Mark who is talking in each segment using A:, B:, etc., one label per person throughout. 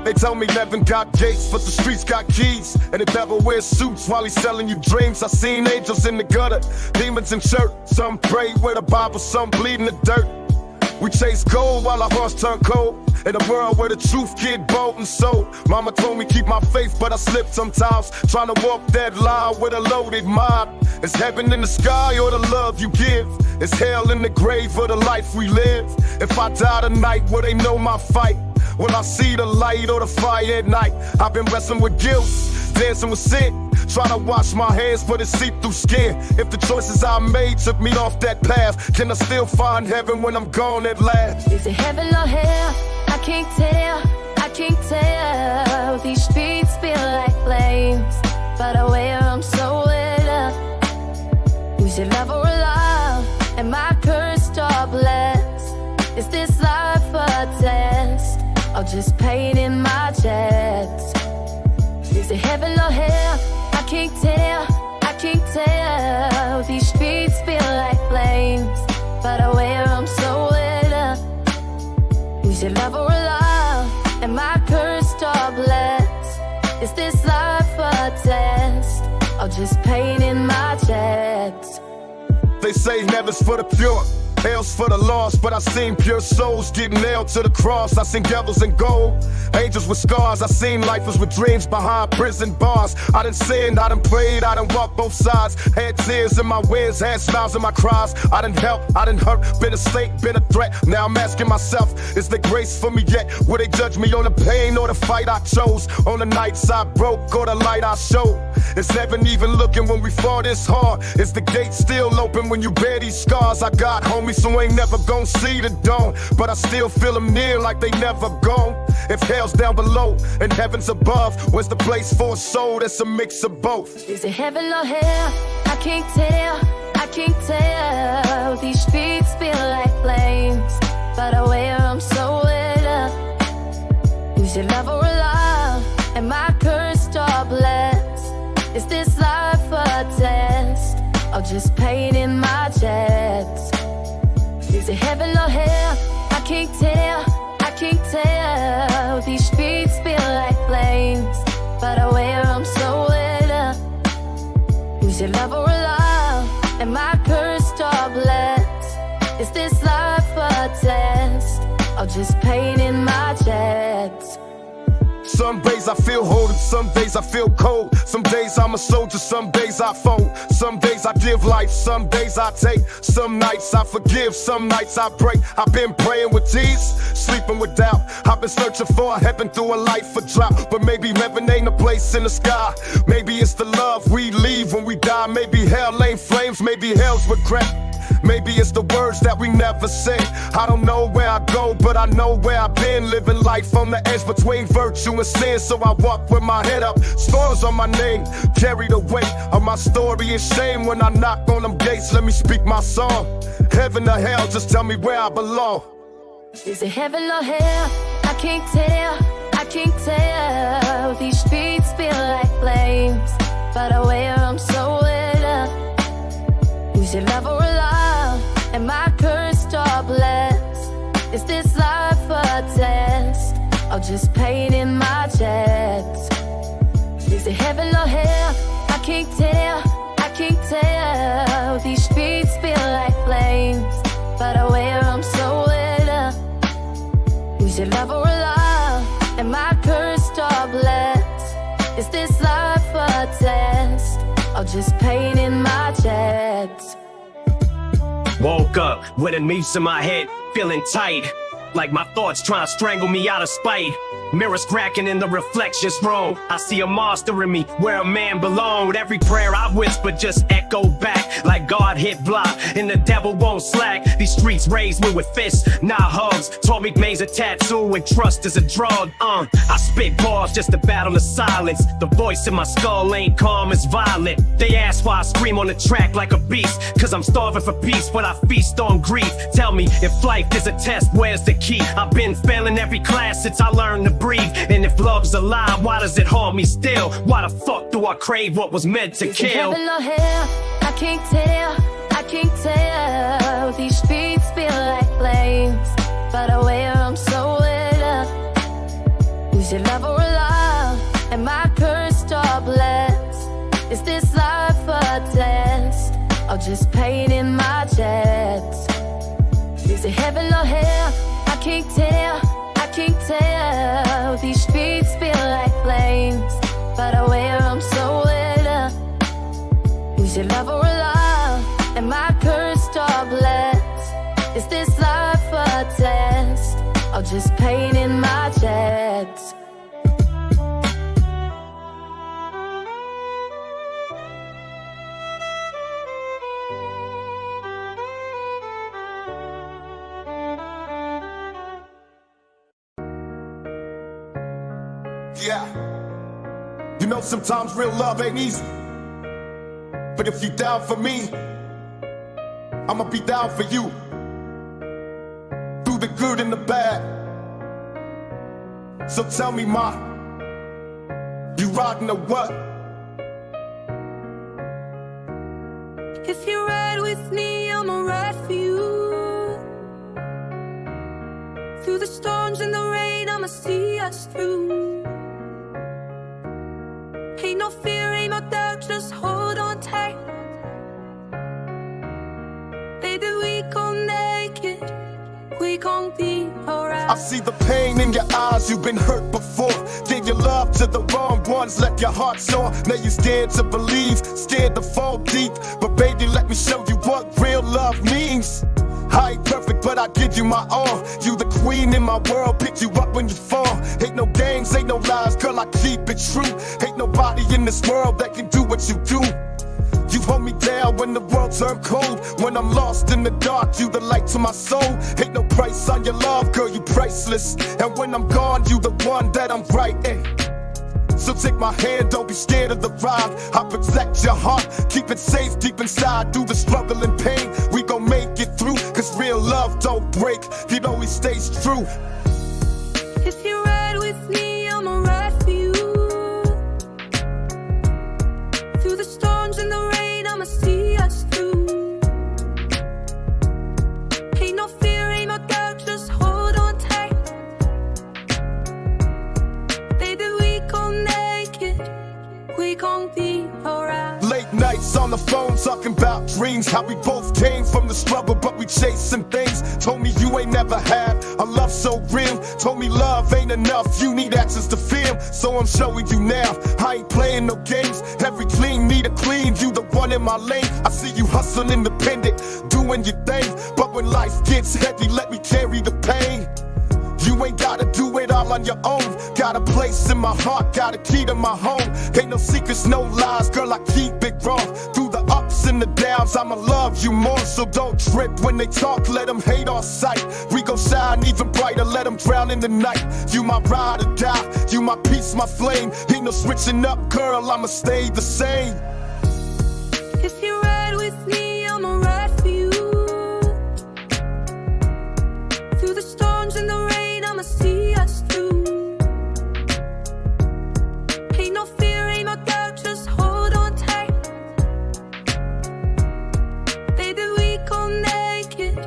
A: They tell me Nevin got gates, but the streets got keys. And the devil wears suits while he's selling you dreams. I seen angels in the gutter, demons in church. Some pray with a Bible, some bleed in the dirt. We chase gold while our hearts turn cold. In a world where the truth get bold and sold. Mama told me keep my faith, but I slip sometimes. Trying to walk that line with a loaded mind. It's heaven in the sky or the love you give. It's hell in the grave or the life we live. If I die tonight, will they know my fight? Will I see the light or the fire at night? I've been wrestling with guilt, dancing with sin. Try to wash my hands, but it's see-through skin. If the choices I made took me off that path, can I still find heaven when I'm gone at last?
B: Is it heaven or hell? I can't tell, I can't tell. These streets feel like flames, but I wear them so well. Is it love or love? Am I cursed or blessed? Is this life a test, or just pain in my chest? Is it heaven or hell? I can't tell, I can't tell. These streets feel like flames, but I wear them so well. Is it love or love? Am I cursed or blessed? Is this life a test, or just pain in my chest?
A: They say never's for the pure, hell's for the lost, but I seen pure souls get nailed to the cross. I seen devils in gold, angels with scars. I seen lifers with dreams behind prison bars. I done sinned, I done prayed, I done walked both sides. Had tears in my wins, had smiles in my cries. I done helped, I done hurt, been a snake, been a threat. Now I'm asking myself, is there grace for me yet? Will they judge me on the pain or the fight I chose? On the nights I broke or the light I showed? Is heaven even looking when we fall this hard? Is the gate still open when you bear these scars? I got homies who ain't never gon' see the dawn, but I still feel them near like they never gone. If hell's down below and heaven's above, where's the place for a soul that's a mix of both?
B: Is it heaven or hell? I can't tell, I can't tell. These streets feel like flames, but I wear them so well. Is it love or love? Am I cursed or blessed? Is this life a test, or just pain in my chest? Is it heaven or hell? I can't tell, I can't tell. These streets feel like flames, but I wear them so well. Is it love or love? Am I cursed or blessed? Is this life a test, or just pain in my chest?
A: Some days I feel whole and some days I feel cold. Some days I'm a soldier, some days I fold. Some days I give life, some days I take. Some nights I forgive, some nights I break. I've been praying with tears, sleeping with doubt. I've been searching for a heaven through a life of drought. But maybe heaven ain't a place in the sky. Maybe it's the love we leave when we die. Maybe hell ain't flames, maybe hell's regret. Maybe it's the words that we never said. I don't know where I go, but I know where I've been. Living life on the edge between virtue and sin. So I walk with my head up, scars on my name. Carry the weight of my story and shame. When I knock on them gates, let me speak my song. Heaven or hell, just tell me where I belong.
B: Is it heaven or hell? I can't tell, I can't tell. These streets feel like flames, but I wear them so well. Is it love or love? Am I cursed or blessed? Is this life a test, or just pain in my chest? Is it heaven or hell? I can't tell, I can't tell. These streets feel like flames, but I wear them so well. Is it love or love? Am I cursed or blessed? Is this life a test, or just pain in my chest?
C: Woke up with a noose in my head, feeling tight, like my thoughts trying to strangle me out of spite. Mirrors cracking in the reflections room. I see a monster in me, where a man belonged. Every prayer I whisper just echo back, like God hit block, and the devil won't slack. These streets raised me with fists, not hugs. Told me May's a tattoo and trust is a drug. I spit bars just to battle the silence. The voice in my skull ain't calm, it's violent. They ask why I scream on the track like a beast, cause I'm starving for peace, but I feast on grief. Tell me, if life is a test, where's the key? I've been failing every class since I learned to breathe. And if love's a lie, why does it haunt me still? Why the fuck do I crave what was meant to kill?
B: Is it heaven or hell? I can't tell, I can't tell. These streets feel like flames, but I wear them so well. Is it love Am I cursed or blessed? Is this life a test? Or just pain in my chest? Is it heaven or hell? I can't tell, I can't tell. These streets feel like flames, but I wear them so well. Is it love or a love? Am I cursed or blessed? Is this life a test? Or just pain in my chest?
A: Yeah, you know sometimes real love ain't easy, but if you down for me, I'ma be down for you. Through the good and the bad. So tell me, ma, you riding or what?
B: If you ride with me, I'ma ride for you. Through the storms and the rain, I'ma see us through. Ain't no fear, ain't no doubt, just hold on tight. Baby, we gon' make it, we gon' be alright.
A: I see the pain in your eyes, you've been hurt before. Gave your love to the wrong ones, left your heart sore. Now you're scared to believe, scared to fall deep. But baby, let me show you what real love means. I ain't perfect, but I give you my all. You the queen in my world, pick you up when you fall. Ain't no games, ain't no lies, girl, I keep it true. Ain't nobody in this world that can do what you do. You hold me down when the world turn cold. When I'm lost in the dark, you the light to my soul. Ain't no price on your love, girl, you priceless. And when I'm gone, you the one that I'm writing. So take my hand, don't be scared of the ride. I'll protect your heart, keep it safe deep inside. Through the struggle and pain, we gon' make it through. Cause real love don't break, it always stays true.
B: If you ride with me, I'ma ride for you. Through the storms and the rain, I'ma see us through. Ain't no fear, ain't no doubt, just hold on tight. Baby, we gon' make it, we gon' be alright.
A: Late nights on the phone talking about dreams. How we both came from the struggle, but we chasing things. Told me you ain't never had a love so real. Told me love ain't enough, you need access to feel. So I'm showing you now, I ain't playing no games. Every clean need a clean, you the one in my lane. I see you hustle independent, doing your thing. But when life gets heavy, let me carry the pain. You ain't gotta do it all on your own. Got a place in my heart, got a key to my home. Ain't no secrets, no lies, girl, I keep it raw. Through the ups and the downs, I'ma love you more. So don't trip when they talk, let them hate our sight. We gon' shine even brighter, let them drown in the night. You my ride or die, you my peace, my flame. Ain't no switching up, girl, I'ma stay the same.
B: If you ride with me, I'ma ride for you. Through the storms and the rain, I'ma see us through. Ain't no fear, ain't no doubt, just hold on tight. Baby, we gon' make it,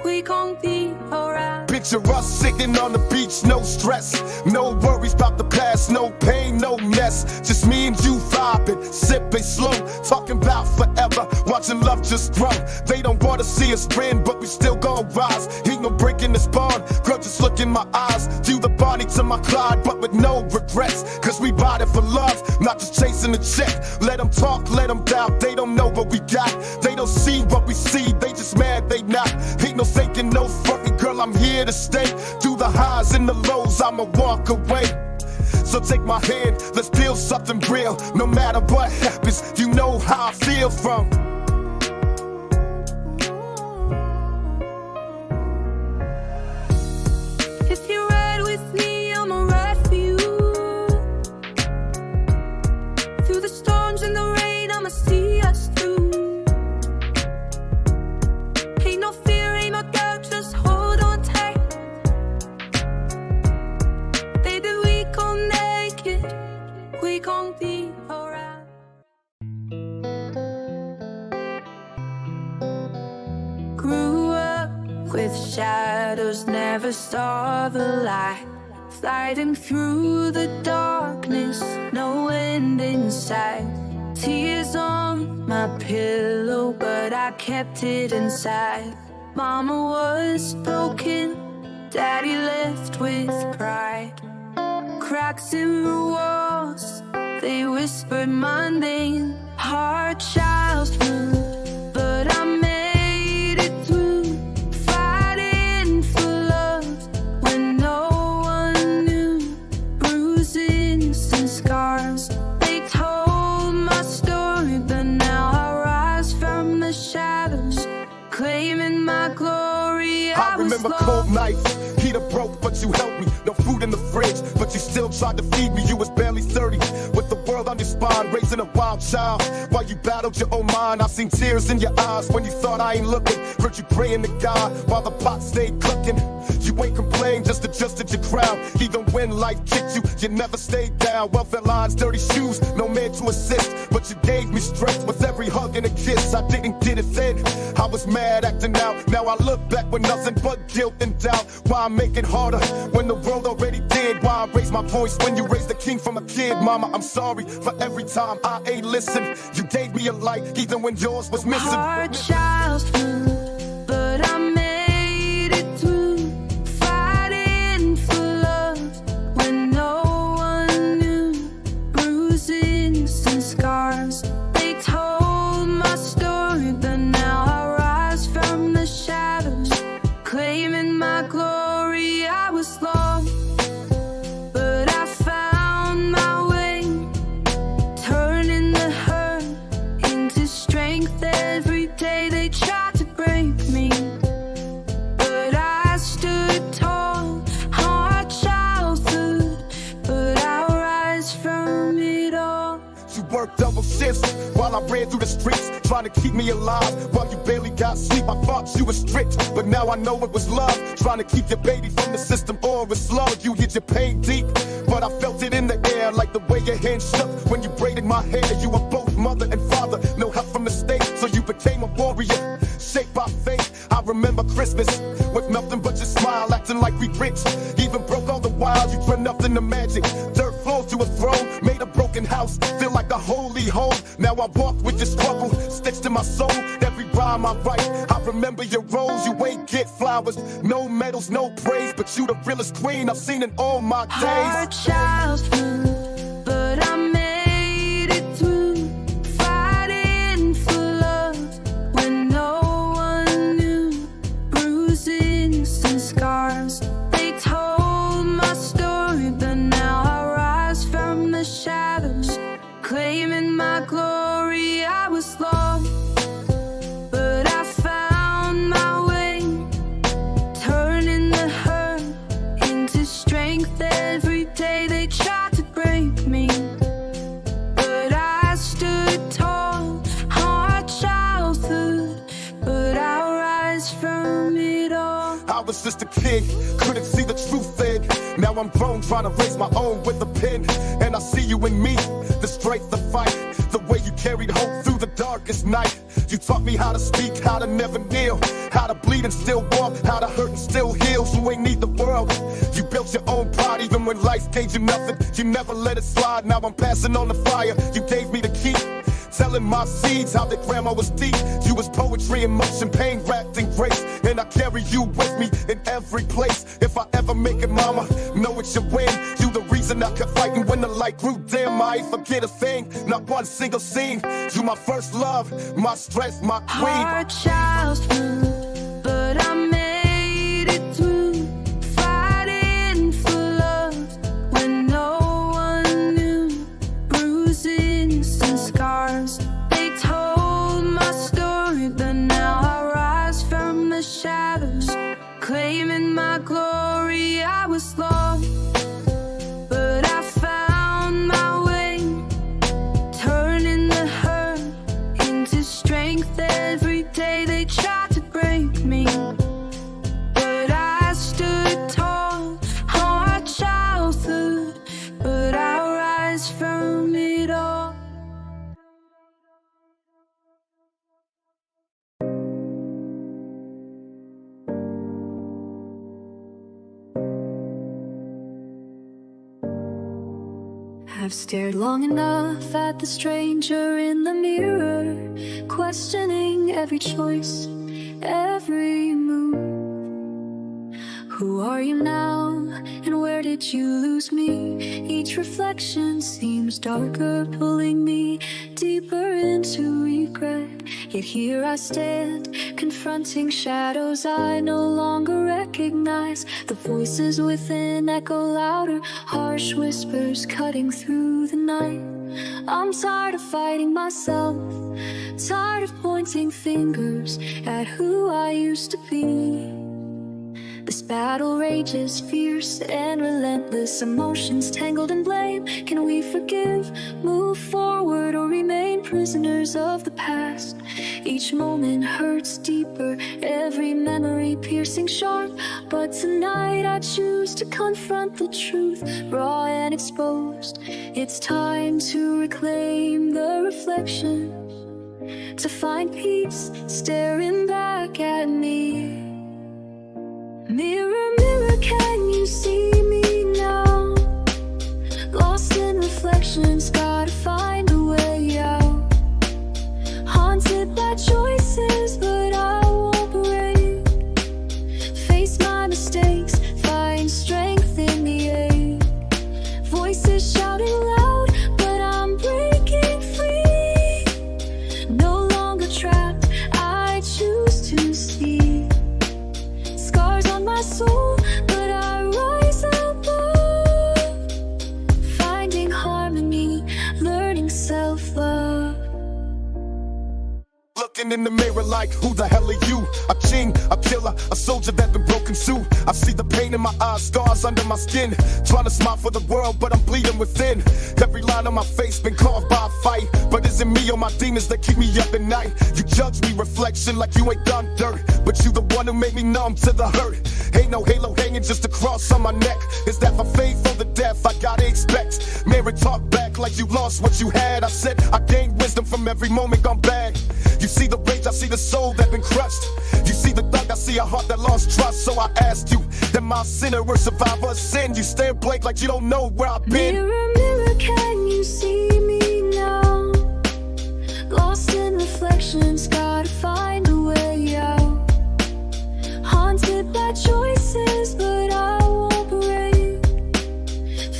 B: we gon' be alright.
A: Picture us sitting on the beach, no stress. No worries about the past, no pain, no mess. Just me and you vibing, sipping slow. Talking about forever, watching love just grow. They don't wanna see us win, but we still gon' rise. Ain't no breaking this bond, girl, just look in my eyes. You the Bonnie to my Clyde, but with no regrets. Cause we ride it for love, not just chasing a check. Let them talk, let them doubt, they don't know what we got. They don't see what we see, they just mad they not. Ain't no faking, no fucking, girl, I'm here to stay. Through the highs and the lows, I'ma walk away. So take my hand, let's build something real. No matter what happens, you know how I feel from.
B: If you ride with me, I'ma ride for you. Through the storms and the rain, I'ma see us through. Ain't no fear, ain't no doubt, just hold on tight. Baby, we gon' make it, we gon' be alright. Grew up with shadows, never saw the light. sliding through the darkness, no end in sight. Tears on my pillow, but I kept it inside. Mama was broken, Daddy left with pride. Cracks in the walls, they whispered my name. Hard childhood, but I made it through. Fighting for love when no one knew. Bruises and scars, they told my story, but now I rise from the shadows, claiming my glory.
A: I remember cold nights, heater broke, but you helped me. No food in the fridge, but you still tried to feed me. You was barely 30, with the world on your spine, raising a wild child. While you battled your own mind, I seen tears in your eyes when you thought I ain't looking. Heard you praying to God while the pot stayed cooking. You ain't complained, just adjusted your crown. Even when life kicked you, you never stayed down. Welfare lines, dirty shoes, no man to assist, but you gave me strength with every hug and a kiss. I didn't get it then, I was mad acting out. Now I look back with nothing but guilt and doubt. Why I make it harder when the world already did? Why I raise my voice when you raised the king from a kid? Mama, I'm sorry for every time I ain't listened. You gave me a light even when yours was missing.
B: Hard childhood, but I made it through. Fighting for love when no one knew. Bruises and scars, they told my story, but now I rise from the shadows, claiming my glory. I was lost, but I found my way, turning the hurt into strength. Every day they tried to break me, but I stood tall. Hard childhood, but I'll rise from it all.
A: You worked double shifts while I ran through the streets, trying to keep me alive while you barely got sleep. I thought you were strict, but now I know it was love, trying to keep your baby from the system or it's slow. You hid your pain deep, but I felt it in the air, like the way your hand shook when you braided my hair. You were both mother and father, no help from the state, so you became a warrior, shaped by faith. I remember Christmas with nothing but your smile, acting like we rich. Even broke all the while, you drew nothing to magic. Dirt floors to a throne, made a broken house feel like a holy home. Now I walk with your struggle stitched in my soul. Every rhyme I write, I remember your roles. You ain't get flowers, no medals, no praise, but you the realest queen I've seen in all my days.
B: Hard childhood, but I made it through. Fighting for love when no one knew. Bruises and scars, they told my story, but now I rise from the shadows, claiming my glory. I was lost, but I found my way, turning the hurt into strength. Every day they tried to break me, but I stood tall. Hard childhood, but I'll rise from it all.
A: I was just a kid, couldn't see the truth then. Now I'm grown, trying to raise my own with a pen. And I see you in me, the strength to fight, the way you carried hope through the darkest night. You taught me how to speak, how to never kneel, how to bleed and still walk, how to hurt and still heal. You ain't need the world, you built your own pride. Even when life gave you nothing, you never let it slide. Now I'm passing on the fire, you gave me the key, telling my seeds how their grandma was deep. You was poetry in motion, pain wrapped in grace, and I carry you with me in every place. If I ever make it, mama, know it's your win. You the reason I kept fighting when the light grew dim. I ain't forget a thing, not one single scene. You my first love, my strength, my queen.
B: Hard childhood, but I made it through. Fighting for love when no one knew. Bruises and scars, they told my story, but now I rise from the shadows, claiming my glory. I was lost, but I found my way, turning the hurt into strength. Every day they tried to break me, but I stood tall. Hard childhood, but I'll rise from it all. I've stared long enough at the stranger in the mirror, questioning every choice, every move. Who are you now, and where did you lose me? Each reflection seems darker, pulling me deeper into regret. Yet here I stand, confronting shadows I no longer recognize. The voices within echo louder, harsh whispers cutting through the night. I'm tired of fighting myself, tired of pointing fingers at who I used to be. This battle rages, fierce and relentless, emotions tangled in blame. Can we forgive, move forward, or remain prisoners of the past? Each moment hurts deeper, every memory piercing sharp. But tonight I choose to confront the truth, raw and exposed. It's time to reclaim the reflection, to find peace staring back at me. Mirror, mirror, can you see me now? Lost in reflections, gotta find a way out. Haunted by choices, but I won't break. Face my mistakes, find strength in the ache. Voices shouting loud, but I'm breaking free. No longer trapped, I choose to see. Scars on my soul, but I rise above. Finding harmony, learning self-love.
A: Looking in the mirror like, who the hell are you? A king, a killer, a soldier that been broken too. I see the pain in my eyes, scars under my skin. Trying to smile for the world, but I'm bleeding within. Every line on my face been carved by a fight. But is it me or my demons that keep me up at night? You judge me, reflection, like you ain't done dirt. But you the one who made me numb to the hurt. Ain't no halo hanging, just a cross on my neck. Is that for faith or the death I gotta expect? Mirror talk back like you lost what you had. I said I gained wisdom from every moment gone bad. You see the rage, I see the soul that been crushed. You see the thug, I see a heart that lost trust. So I ask you, am I a sinner or survivor of sin? You stand blank like you don't know where I've been.
B: Mirror, mirror, can you see me now? Lost in reflections, gotta find a way out. Haunted by choices, but I won't break.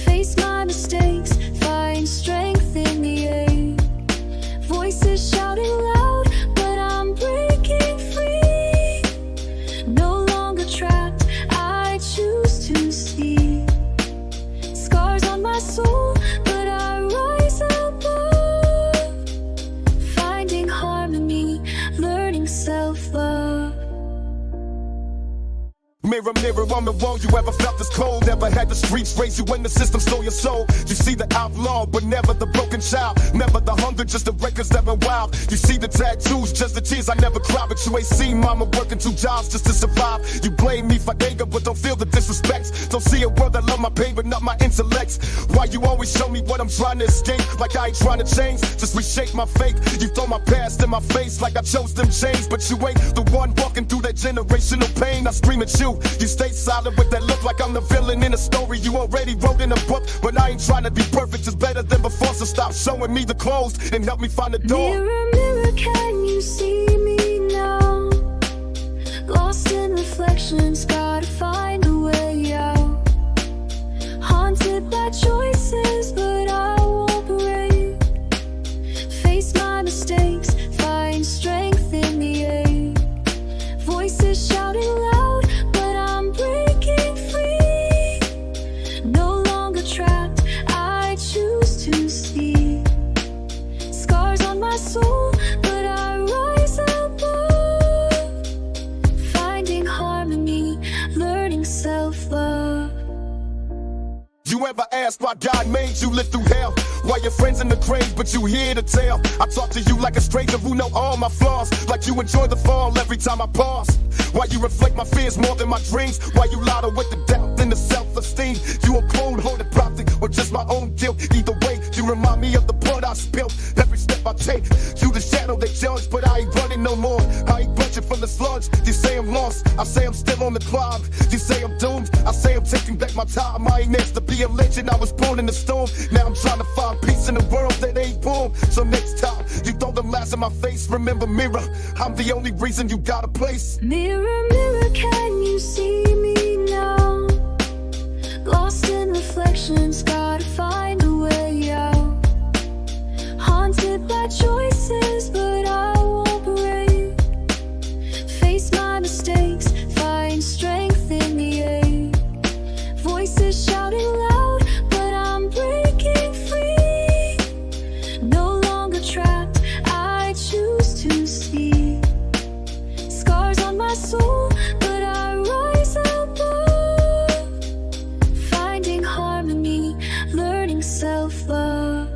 B: Face my mistakes, find strength in the ache. Voices shouting loud, but I'm breaking free. No longer trapped, I choose to see. Scars on my soul, but I rise above. Finding harmony, learning self-love.
A: Mirror, mirror on the wall, you ever felt this cold? Ever had the streets raise you when the system stole your soul? You see the outlaw, but never the broken child. Never the hunger, just the records that went wild. You see the tattoos, just the tears I never cried. But you ain't seen mama working 2 jobs just to survive. You blame me for anger, but don't feel the disrespect. Don't see a world that love my pain, but not my intellect. Why you always show me what I'm trying to escape? Like I ain't trying to change, just reshape my fate. You throw my past in my face like I chose them chains. But you ain't the one walking through that generational pain. I scream at you. You stay silent with that look like I'm the villain in a story you already wrote in a book. But I ain't trying to be perfect, just better than before. So stop showing me the clothes and help me find the door.
B: Mirror, mirror, can you see me now? Lost in reflections, gotta find a way out. Haunted by choices, but I won't break. Face my mistakes, find strength in the ache. Voices shouting loud, but I'm breaking free. No longer trapped, I choose to see. Scars on my soul, but I rise above. Finding harmony, learning self-love.
A: You ever asked why God made you live through hell? Why your friends in the grave, but you here to tell? I talk to you like a stranger who know all my flaws. Like you enjoy the fall every time I pause. Why you reflect my fears more than my dreams? Why you louder with the doubt than the self-esteem? You a cold-hearted prophet or just my own guilt? Either way, you remind me of the blood I spilled. Every step I take, you the shadow they judge, but I ain't running no more. I ain't budging searching for this lunch. You say I'm lost, I say I'm still on the climb. You say I'm doomed, I say I'm taking back my time. I ain't asked to be a legend, I was born in the storm. Now I'm trying to find peace in a world that ain't warm. So next time you throw them lies in my face, remember, mirror, I'm the only reason you got a place.
B: Mirror, mirror, can you see me now? Lost in reflections, gotta find a way out. Haunted by choices, but I won't break. Face my mistakes, find strength in the ache. Voices shouting loud, but I'm breaking free. No longer trapped, I choose to see. Scars on my soul, but I rise above. Finding harmony, learning self-love.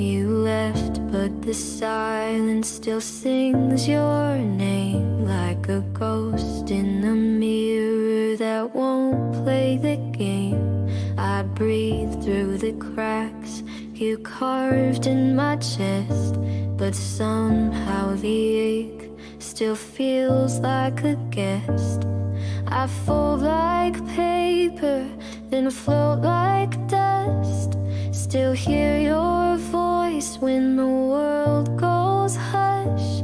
B: You left, but the silence still sings your name like a ghost in the mirror that won't play the game. I breathe through the cracks you carved in my chest, but somehow the ache still feels like a guest. I fold like paper, then float like dust. Still hear your voice when the world goes hush.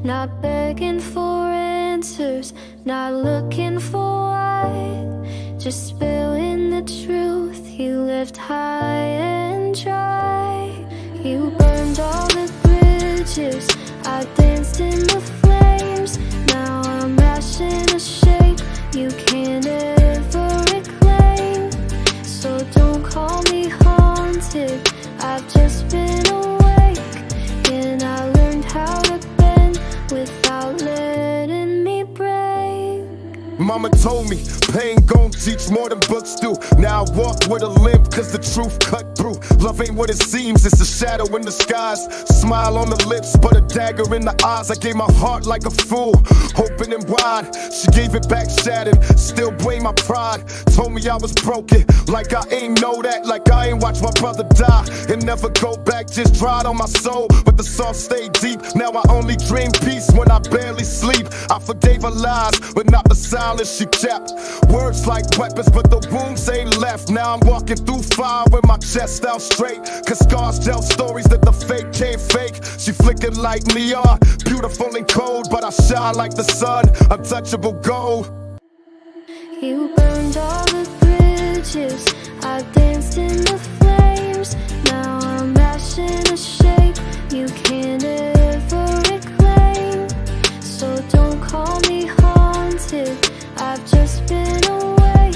B: Not begging for answers, not looking for why. Just spilling the truth you left high and dry. You burned all the bridges, I danced in the flames. Now I'm ash in a shape you can't ever reclaim. So don't call me haunted, I've just been awake. And I learned how to bend without letting me break.
A: Mama told me pain gon' teach more than books do. Now I walk with a limp cause the truth cut through. Love ain't what it seems, it's a shadow in the skies. Smile on the lips, but a dagger in the eyes. I gave my heart like a fool, open and wide. She gave it back shattered, still blame my pride. Told me I was broken, like I ain't know that. Like I ain't watched my brother die and never go back. Just dried on my soul, but the song stayed deep. Now I only dream peace when I barely sleep. I forgave her lies, but not the silence she kept. Words like weapons, but the wounds ain't left. Now I'm walking through fire with my chest out straight. Cause scars tell stories that the fake can't fake. She flickered like neon, beautiful and cold, but I shine like the sun, untouchable gold.
B: You burned all the bridges, I danced in the flames. Now I'm ash in a shape you can't ever reclaim. So don't call me haunted, I've just been awake.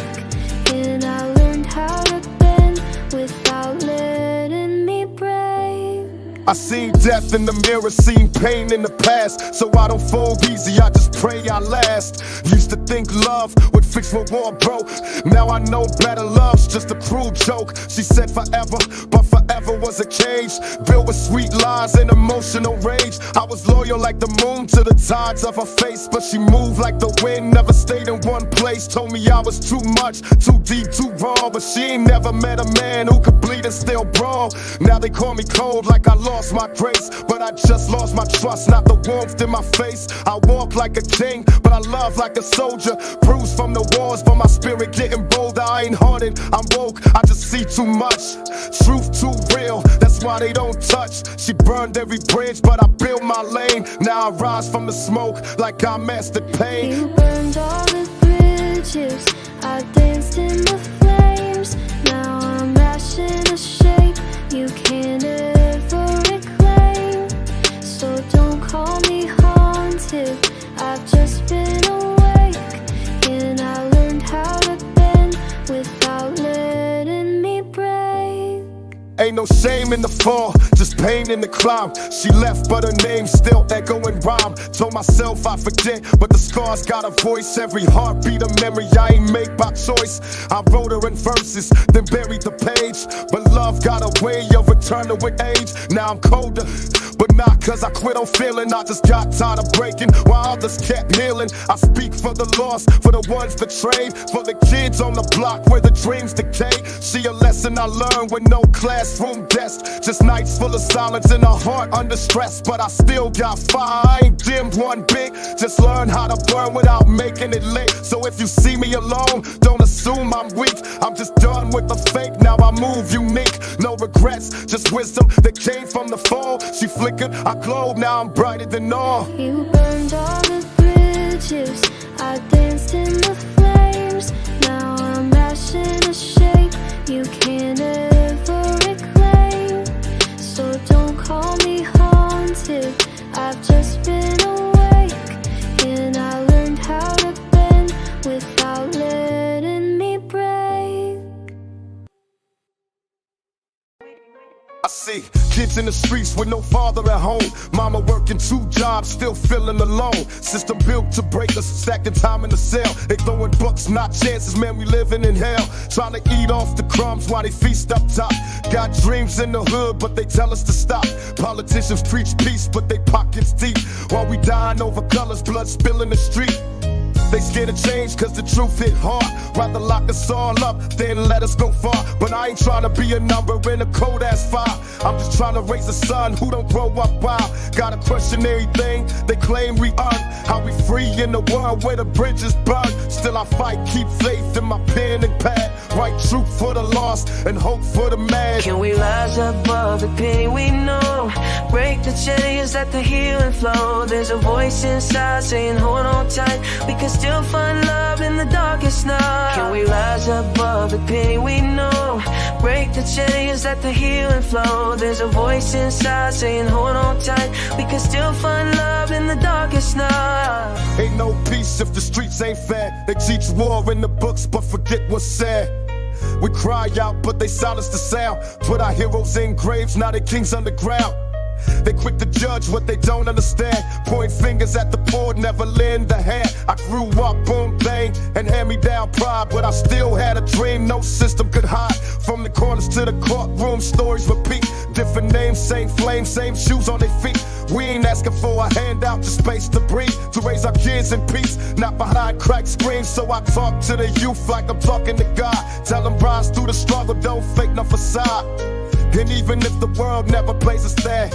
B: And I learned how to bend without letting me break.
A: I seen death in the mirror, seen pain in the past. So I don't fold easy, I just pray I last. Used to think love would fix what war broke. Now I know better love's just a cruel joke. She said forever, but forever was a cage built with sweet lies and emotional rage. I was loyal like the moon to the tides of her face, but she moved like the wind, never stayed in one place. Told me I was too much, too deep, too raw, but she ain't never met a man who could bleed and still brawl. Now they call me cold like I lost my grace, but I just lost my trust, not the warmth in my face. I walk like a king, but I love like a soldier. Bruised from the wars, but my spirit getting bolder. I ain't hardened, I'm woke, I just see too much. Truth too real, that's why they don't touch. She burned every bridge, but I built my lane. Now I rise from the smoke like I mastered pain.
B: You burned all the bridges, I danced in the flames. Now I'm ash in a shape you can't ever reclaim. So don't call me haunted, I've just been awake. And I learned how to bend without letting me break.
A: Ain't no shame in the fall, just pain in the climb. She left, but her name still echoing rhyme. Told myself I forget, but the scars got a voice. Every heartbeat a memory I ain't made by choice. I wrote her in verses, then buried the page. But love got a way of returning with age. Now I'm colder, but not cause I quit on feeling. I just got tired of breaking while others kept healing. I speak for the lost, for the ones betrayed, for the kids on the block where the dreams decay. See a lesson I learned with no classroom desk, just nights full of silence and a heart under stress. But I still got fire, I ain't dimmed one bit. Just learn how to burn without making it lit. So if you see me alone, don't assume I'm weak. I'm just done with the fake, now I move unique. No regrets, just wisdom that came from the fall. She flickered, I glowed, now I'm brighter than all.
B: You burned all the bridges, I danced in the flames. Now I'm ash in a shape you can't ever reclaim. So don't call me haunted, I've just been awake. And I learned how to bend without letting me break.
A: I see kids in the streets with no father at home. Mama working 2 jobs, still feeling alone. System built to break us, stacking time in the cell. They throwing bucks, not chances, man, we living in hell. Trying to eat off the crumbs while they feast up top. Got dreams in the hood, but they tell us to stop. Politicians preach peace, but they pockets deep. While we dying over colors, blood spilling the street. They scared of change cause the truth hit hard. Rather lock us all up than let us go far. But I ain't trying to be a number in a cold ass file. I'm just trying to raise a son who don't grow up wild. Gotta question everything they claim we earn. How we free in the world where the bridges burn. Still I fight, keep faith in my pen and pad. Write truth for the lost and hope for the mad.
D: Can we rise above the pain we know? Break the chains, let the healing flow. There's a voice inside saying hold on tight. We can still find love in the darkest night. Can we rise above the pain we know? Break the chains, let the healing flow. There's a voice inside saying hold on tight. We can still find love in the darkest night.
A: Ain't no peace if the streets ain't fair. They teach war in the books but forget what's said. We cry out but they silence the sound. Put our heroes in graves, now they kings underground. They quick to judge what they don't understand. Point fingers at the poor, never lend a hand. I grew up on thing and hand me down pride, but I still had a dream no system could hide. From the corners to the courtroom, stories repeat. Different names, same flame, same shoes on their feet. We ain't asking for a handout, just space to breathe. To raise our kids in peace, not behind cracked screens. So I talk to the youth like I'm talking to God. Tell them rise through the struggle, don't fake no facade. And even if the world never plays us there,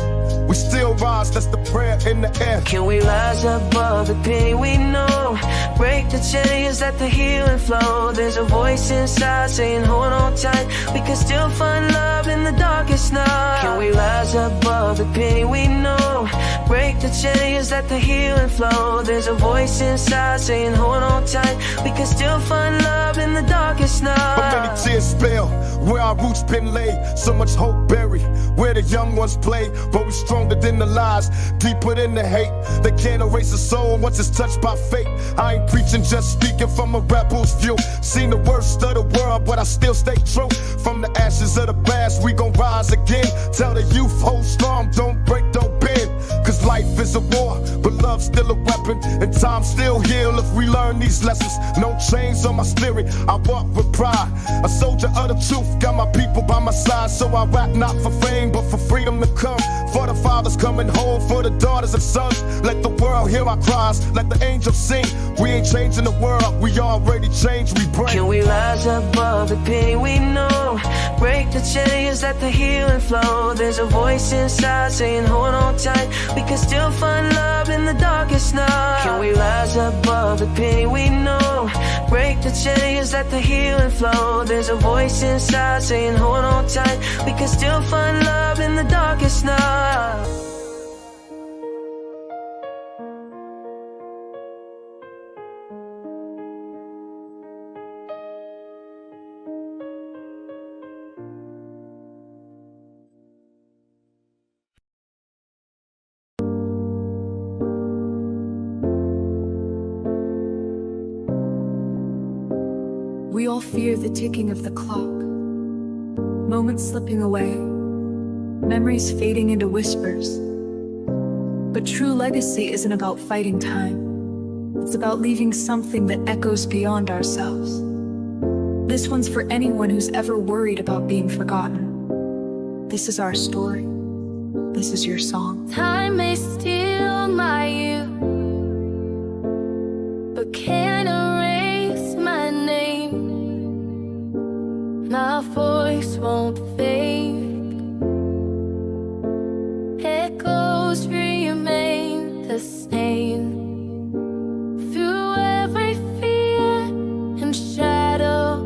A: we still rise, that's the prayer in the air.
D: Can we rise above the pain we know? Break the chains, let the healing flow. There's a voice inside saying hold on tight. We can still find love in the darkest night. Can we rise above the pain we know? Break the chains, let the healing flow. There's a voice inside saying hold on tight. We can still find love in the darkest night.
A: How many tears spill where our roots been laid? So much hope buried where the young ones play. But we stronger than the lies, deeper than the hate. They can't erase a soul once it's touched by fate. I ain't preaching, just speaking from a rebel's view. Seen the worst of the world, but I still stay true. From the ashes of the past, we gon' rise again. Tell the youth, hold strong, don't break, don't bend. Cause life is a war, but love's still a weapon. And time still heal if we learn these lessons. No chains on my spirit, I walk with pride. A soldier of the truth, got my people by my side. So I rap not for fame, but for freedom to come. For the fathers coming home, for the daughters and sons. Let the world hear our cries, let the angels sing. We ain't changing the world, we already changed, we bring.
D: Can we rise above the pain we know? Break the chains, let the healing flow. There's a voice inside saying hold on tight. We can still find love in the darkest night. Can we rise above the pain we know? Break the chains, let the healing flow. There's a voice inside saying hold on tight. We can still find love in the darkest night.
E: We all fear the ticking of the clock, moments slipping away, memories fading into whispers. But true legacy isn't about fighting time. It's about leaving something that echoes beyond ourselves. This one's for anyone who's ever worried about being forgotten. This is our story. This is your song.
B: Time may steal my youth, but can't erase my name. My voice won't fade. Echoes remain the same. Through every fear and shadow,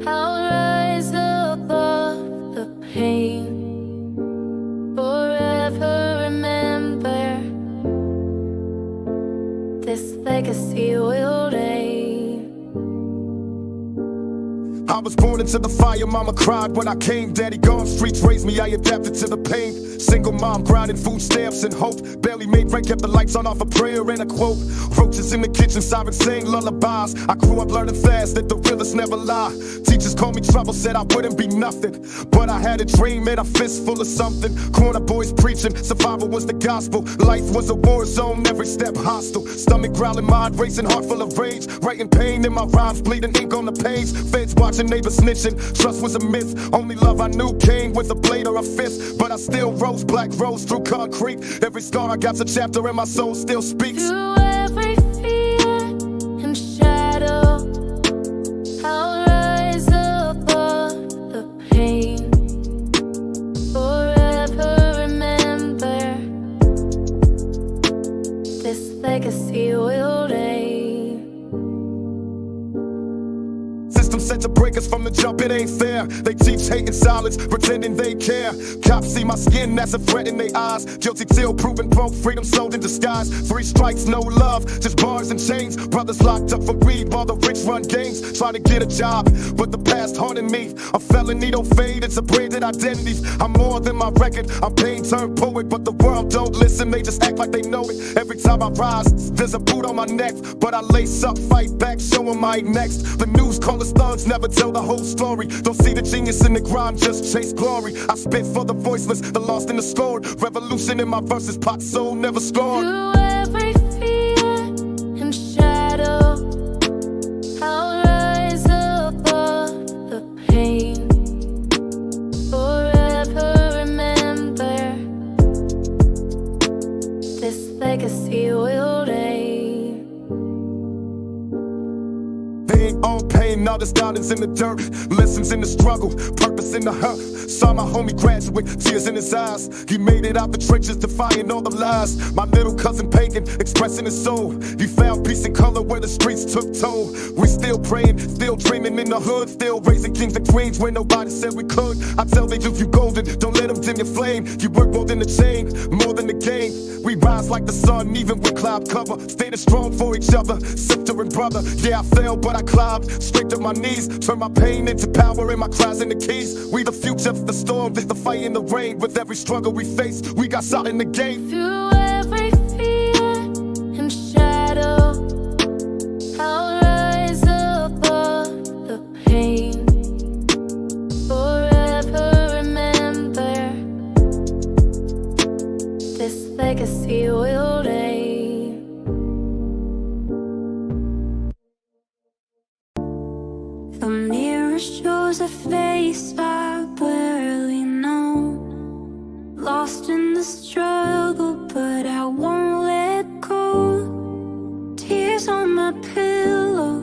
B: I'll rise above the pain. Forever remember, this legacy will reign.
A: I was born into the fire, mama cried when I came. Daddy gone, streets raised me, I adapted to the pain. Single mom grinding food stamps and hope. Barely made rent, kept the lights on off a prayer and a quote. Roaches in the kitchen, sirens sing lullabies. I grew up learning fast that the realest never lie. Teachers called me trouble, said I wouldn't be nothing. But I had a dream, made a fist full of something. Corner boys preaching, survival was the gospel. Life was a war zone, every step hostile. Stomach growling, mind racing, heart full of rage. Writing pain in my rhymes, bleeding ink on the page. Feds watching, neighbors snitching. Trust was a myth, only love I knew came with a blade or a fist. But I still rose, black rose through concrete. Every scar I got's a chapter and my soul still speaks.
B: Through every fear and shadow, I'll rise above the pain. Forever remember, this legacy will reign.
A: System set to break us from the jump, it ain't fair. They teach hate in silence, pretending they care. Cops see my skin as a threat in their eyes. Guilty till proven broke, freedom sold in disguise. 3 strikes, no love, just bars and chains. Brothers locked up for greed while the rich run games. Trying to get a job, but the past haunting me. A felony don't fade, it's a branded identity. I'm more than my record, I'm pain turned poet. But the world don't listen, they just act like they know it. Every time I rise, there's a boot on my neck. But I lace up, fight back, show 'em I ain't next. The news call us thugs, never tell the whole story. Don't see the genius in the grind, just chase glory. I spit for the voiceless, the lost and the scored. Revolution in my verses, pot soul never scored.
B: Through every fear and shadow, I'll rise above the pain. Forever remember, this legacy will reign.
A: They ain't all pain, all this dollars in the dirt. Lessons in the struggle, purpose in the hurt. Saw my homie graduate, tears in his eyes. He made it out the trenches, defying all the lies. My little cousin pagan, expressing his soul. He found peace and color where the streets took toll. We still praying, still dreaming in the hood. Still raising kings and queens where nobody said we could. I tell they youth you golden, don't let them dim your flame. You work more than the chain, more than the game. We rise like the sun, even with cloud cover. Standing strong for each other, sister and brother. Yeah, I fell, but I climbed straight to my knees. Turn my pain into power and my cries into keys. We the future, the storm, the fight in the rain. With every struggle we face, we got shot in the game.
B: Through every fear and shadow, I'll rise above the pain. Forever remember, this legacy will reign.
F: The mirror shows a face I barely know. Lost in the struggle, but I won't let go. Tears on my pillow,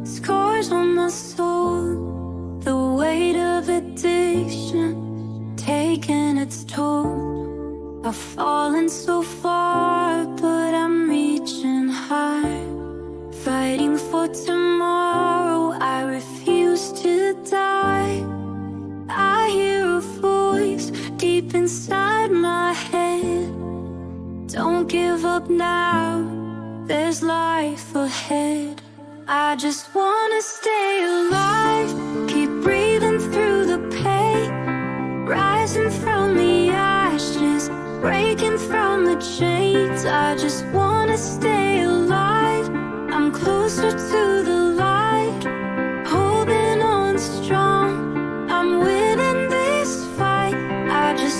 F: scars on my soul. The weight of addiction taking its toll. I've fallen so far, but I'm reaching high. Fighting for tomorrow, I refuse to die. I hear a voice deep inside my head. Don't give up now, there's life ahead. I just wanna stay alive, keep breathing through the pain. Rising from the ashes, breaking from the chains. I just wanna stay alive, I'm closer to the light, holding on strong. I'm winning this fight, I just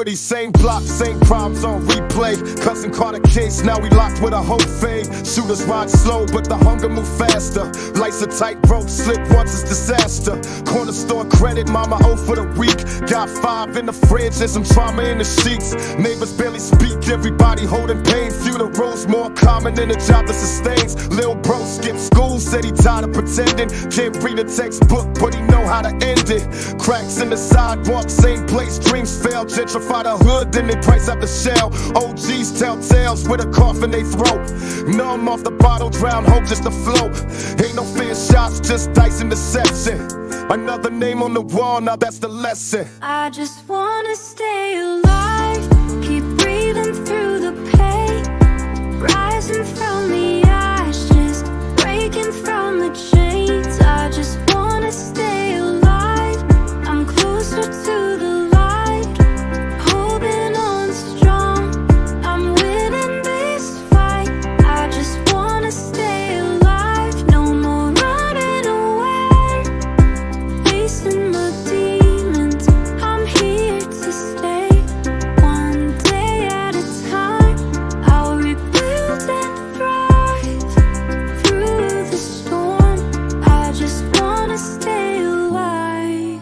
A: hoodie, same block, same problems on replay. Cousin caught a case, now we locked with a whole fade. Shooters ride slow, but the hunger move faster. Life's a tightrope, slip once it's disaster. Corner store credit, mama owe for the week. Got 5 in the fridge and some trauma in the sheets. Neighbors barely speak, everybody holding pain. Funerals more common than a job that sustains. Lil bro skipped school, said he tired of pretending. Can't read a textbook, but he know how to end it. Cracks in the sidewalk, same place, dreams fail. Gentrify the hood, then they price up the shell. OGs tell tales with a cough in they throat. Numb off the bottle, drown hope just to float. Ain't no fair shots, just dice and deception. Another name on the wall, now that's the lesson.
F: I just wanna stay alive, keep breathing through the pain, rising from the ashes, breaking from the chains. I just wanna stay alive, I'm closer to the light, holding on strong, I'm winning this fight. I just wanna stay alive, no more running away, facing my demons, I'm here to stay. One day at a time, I'll rebuild and thrive through the storm. I just wanna stay alive.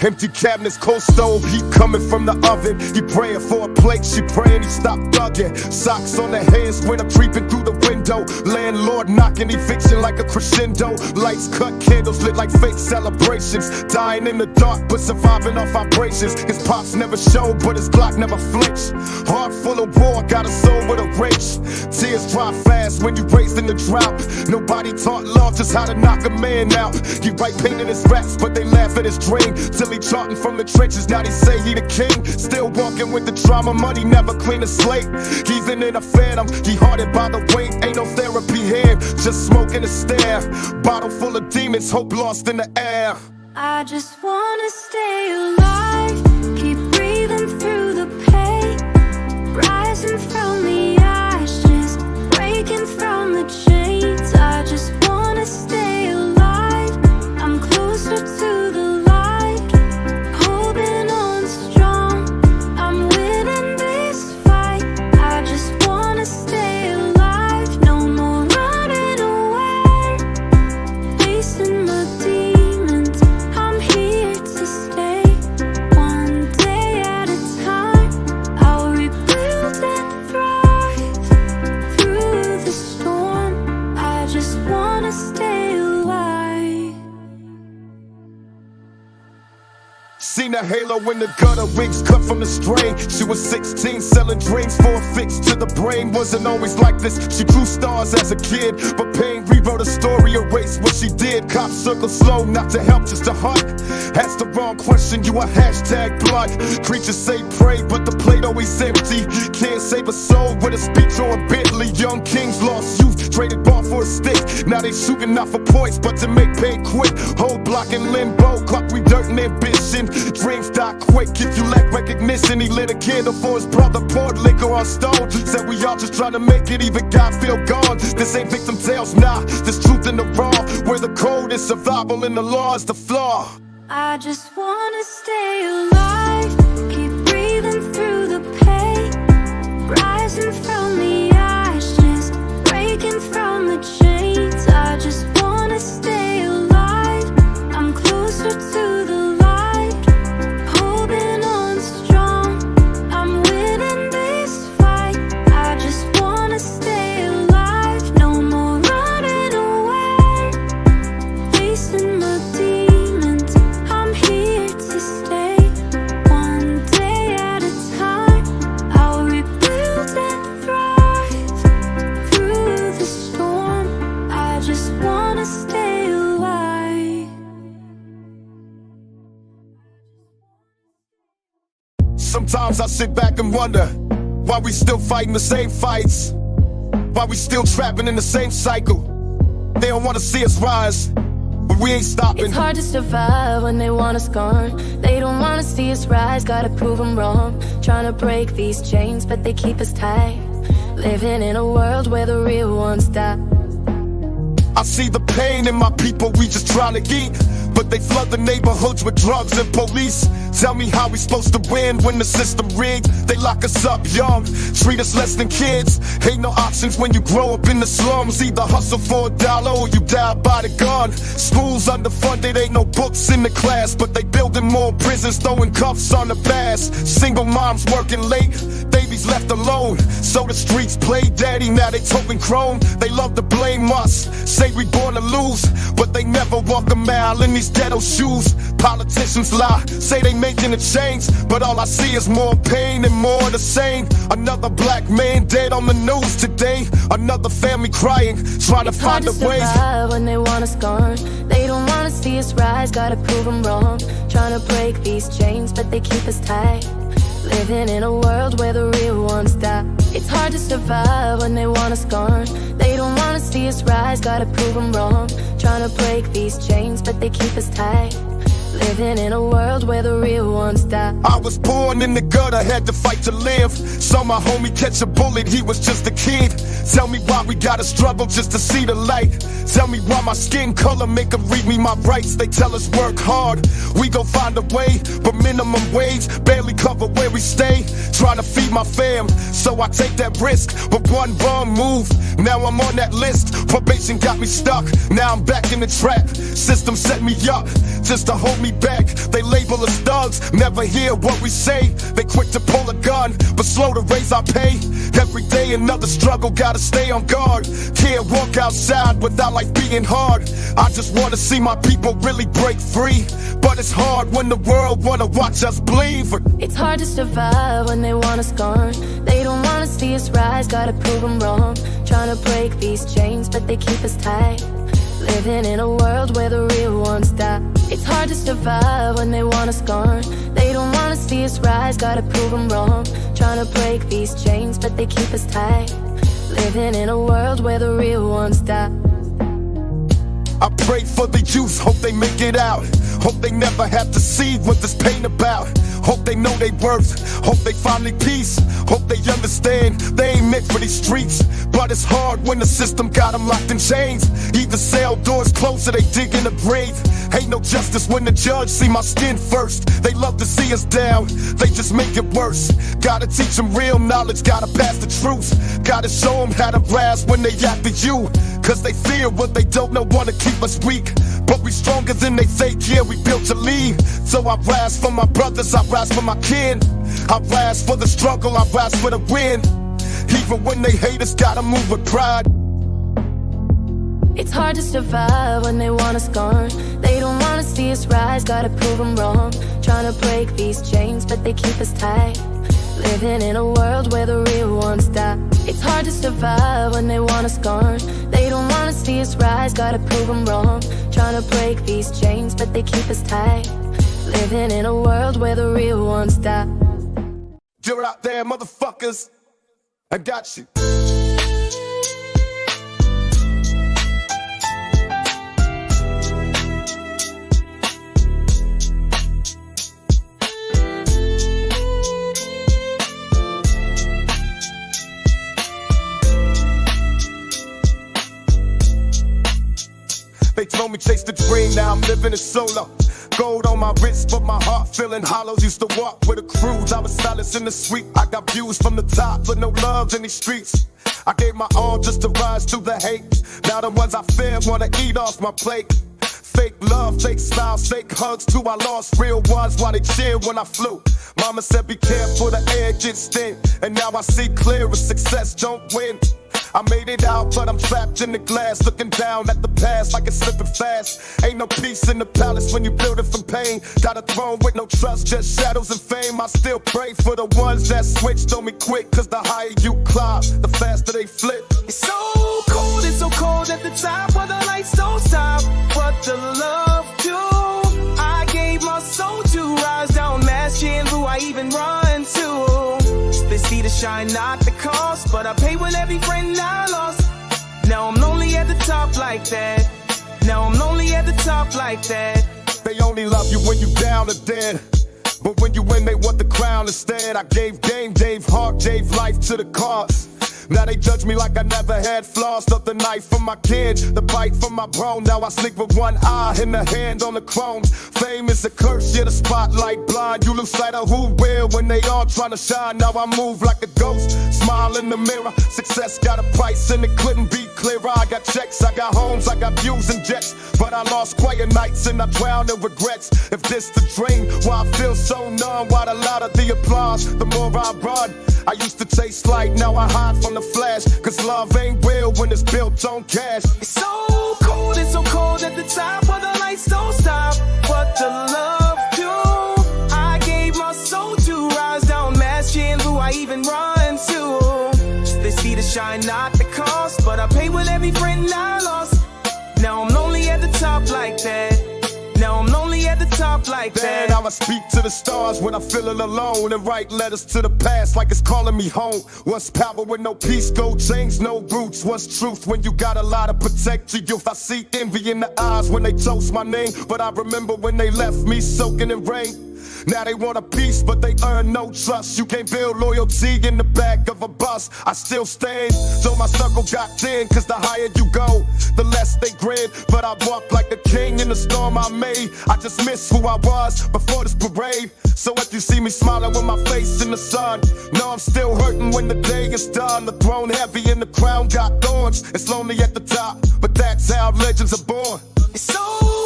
A: Empty cabinets, cold stove, heat coming from the oven. He praying for a plate, she praying he stopped thugging. Socks on the hands when I'm creeping through the window. Landlord knocking, eviction like a crescendo. Lights cut, candles lit like fake celebrations. Dying in the dark, but surviving off vibrations. His pops never showed, but his Glock never flinched. Heart full of war, got a soul with a wrench. Tears dry fast when you raised in the drought. Nobody taught love just how to knock a man out. He write pain in his raps, but they laugh at his dream. Till he charting from the trenches, now they say he the king. Still walking with the trauma, money never clean a slate. Even in a phantom, he haunted by the weight. Ain't no therapy here, just smoking a stare. Bottle full of demons, hope lost in the air.
F: I just wanna stay alive, keep breathing through the pain, rising from the ashes, breaking from the chains. I just wanna stay alive, I'm closer to the light, holding on strong, I'm winning this fight. I just wanna stay alive, no more running away, facing my demons, I'm here to stay. One day at a time, I'll rebuild and thrive through the storm. I just wanna stay alive.
A: Seen a halo in the gutter, wigs cut from the strain. She was 16, selling dreams for a fix to the brain. Wasn't always like this, she drew stars as a kid, but pain rewrote a story, erased what she did. Cops circle slow, not to help, just to hunt. Ask the wrong question, you a hashtag blood. Creatures say pray, but the plate always empty. Can't save a soul with a speech or a Bentley. Young kings lost youth, traded ball for a stick. Now they shooting not for points, but to make pain quick. Whole block in limbo, clock we dirt and ambition. Dreams die quick if you lack recognition. He lit a candle for his brother, poured liquor on stone. Said we all just trying to make it, even God feel gone. This ain't victim tales, nah, this truth in the raw. Where the code is survival and the law is the flaw.
F: I just wanna stay alive, keep breathing through the pain, rising from the ashes, breaking from the chains. I just wanna stay alive, I'm closer to the light, holding on strong, I'm winning this fight. I just wanna stay alive, no more running away, facing my demons, I'm here to stay. One day at a time, I'll rebuild and thrive through the storm. I just wanna stay alive.
A: Sometimes I sit back and wonder why we still fighting the same fights, why we still trapping in the same cycle. They don't wanna see us rise, but we ain't stopping.
B: It's hard to survive when they want us gone. They don't wanna see us rise, gotta prove them wrong. Trying to break these chains, but they keep us tight. Living in a world where the real ones die.
A: I see the pain in my people, we just trying to eat. but they flood the neighborhoods with drugs and police. Tell me how we supposed to win when the system rigged. They lock us up young, treat us less than kids. Ain't no options when you grow up in the slums. Either hustle for $1 or you die by the gun. Schools underfunded, ain't no books in the class, but they building more prisons, throwing cuffs on the bass. Single moms working late, babies left alone, so the streets play daddy. Now they toting chrome. They love to blame us, say we born to lose, but they never walk a mile in these ghetto shoes. Politicians lie, say they making a change, but all I see is more pain and more of the same. Another black man dead on the news today, another family crying, trying to find a way.
B: It's hard to survive when they want us gone. They don't wanna see us rise, gotta prove them wrong. Trying to break these chains, but they keep us tight. Living in a world where the real ones die. It's hard to survive when they want us gone. They don't wanna see us rise, gotta prove them wrong. Trying to break these chains, but they keep us tight. Living in a world where the real ones die.
A: I was born in the gutter, had to fight to live. Saw my homie catch a bullet, he was just a kid. Tell me why we gotta struggle just to see the light. Tell me why my skin color make them read me my rights. They tell us work hard, we gon' find a way, but minimum wage barely cover where we stay. Trying to feed my fam, so I take that risk. But one wrong move, now I'm on that list. Probation got me stuck, now I'm back in the trap. System set me up just to hold me back. They label us thugs, never hear what we say. They quick to pull a gun, but slow to raise our pay. Every day another struggle, gotta stay on guard. Can't walk outside without life being hard. I just wanna see my people really break free, but it's hard when the world wanna watch us bleed.
B: It's hard to survive when they want us gone. They don't wanna see us rise, gotta prove them wrong. Trying to break these chains, but they keep us tight. Living in a world where the real ones die. It's hard to survive when they want us gone. They don't wanna see us rise, gotta prove them wrong. Trying to break these chains, but they keep us tight. Living in a world where the real ones die.
A: I pray for the youth, hope they make it out. Hope they never have to see what this pain about. Hope they know they worth, hope they finally peace. Hope they understand they ain't meant for these streets. But it's hard when the system got them locked in chains. Either cell doors closed or they dig in the grave. Ain't no justice when the judge see my skin first. They love to see us down, they just make it worse. Gotta teach them real knowledge, gotta pass the truth. Gotta show them how to rise when they after you. Cause they fear what they don't know, wanna keep us weak. But we stronger than they think, yeah, we built to lead. So I rise for my brothers, I rise for my kin. I rise for the struggle, I rise for the win. Even when they hate us, gotta move with pride.
B: It's hard to survive when they want us gone. They don't wanna see us rise, gotta prove them wrong. Trying to break these chains, but they keep us tight. Living in a world where the real ones die. It's hard to survive when they want us gone. They don't wanna see us rise, gotta prove them wrong. Trying to break these chains, but they keep us tight. Living in a world where the real ones die.
A: You're out there, motherfuckers, I got you. They told me chase the dream, now I'm living it solo. Gold on my wrist, but my heart feeling hollow. Used to walk with a cruise, I was silent in the street. I got views from the top, but no love in these streets. I gave my all just to rise to the hate. Now the ones I fear wanna eat off my plate. Fake love, fake smiles, fake hugs too. I lost real ones while they cheered when I flew. Mama said be careful, the air gets thin. And now I see clear, as success don't win. I made it out, but I'm trapped in the glass, looking down at the past like it's slipping fast. Ain't no peace in the palace when you build it from pain. Got a throne with no trust, just shadows and fame. I still pray for the ones that switched on me quick, cause the higher you climb, the faster they flip.
D: It's so cold at the top, where the lights don't stop. What the love do? I gave my soul to rise down, masking who I even run to. They see the shine, not the cost, but I pay with every friend I lost. Now I'm lonely at the top like that. Now I'm lonely at the top like that.
A: They only love you when you down or dead, but when you win they want the crown instead. I gave game, gave heart, gave life to the cause. Now they judge me like I never had flaws. Stuff the knife from my kid, the bite from my bro. Now I sleep with one eye and a hand on the chrome. Fame is a curse, yeah, the spotlight blind. You lose sight of who will when they all tryna shine. Now I move like a ghost, smile in the mirror. Success got a price and it couldn't be clearer. I got checks, I got homes, I got views and jets, but I lost quiet nights and I drowned in regrets. If this the dream, why I feel so numb? Why the louder the applause, the more I run. I used to chase light, now I hide from the flash. Cause love ain't real when it's built on cash.
D: It's so cold at the top where the lights don't stop. What the love do? I gave my soul to rise down, masking who I even run to. They see the shine, not the cost, but I pay with every friend I lost. Now I'm lonely at the top like that. Now I'm lonely at the top like that.
A: Now I speak to the stars when I'm feeling alone and write letters to the past like it's calling me home. What's power with no peace, gold chains, no roots? What's truth when you got a lot to protect your youth? I see envy in the eyes when they toast my name, but I remember when they left me soaking in rain. Now they want a piece, but they earn no trust. You can't build loyalty in the back of a bus. I still stand, though my circle got thin. Cause the higher you go, the less they grin. But I walk like a king in the storm I made. I just miss who I was before this parade. So if you see me smiling with my face in the sun, know I'm still hurting when the day is done. The throne heavy and the crown got thorns. It's lonely at the top, but that's how legends are born.
D: It's so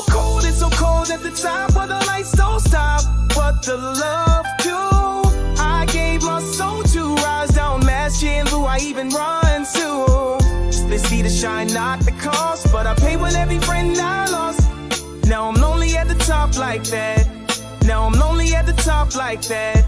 D: cold at the top where the lights don't stop. What the love do? I gave my soul to rise down, masking who I even run to. They see the shine, not the cost, but I pay with every friend I lost. Now I'm lonely at the top like that. Now I'm lonely at the top like that.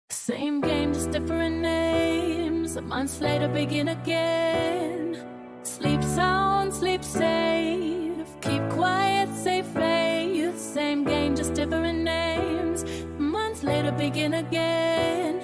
B: Same game, just different names. A month later, begin again. Sleep sound, sleep safe. Keep quiet, save faith. Same game, just different names. A month later, begin again.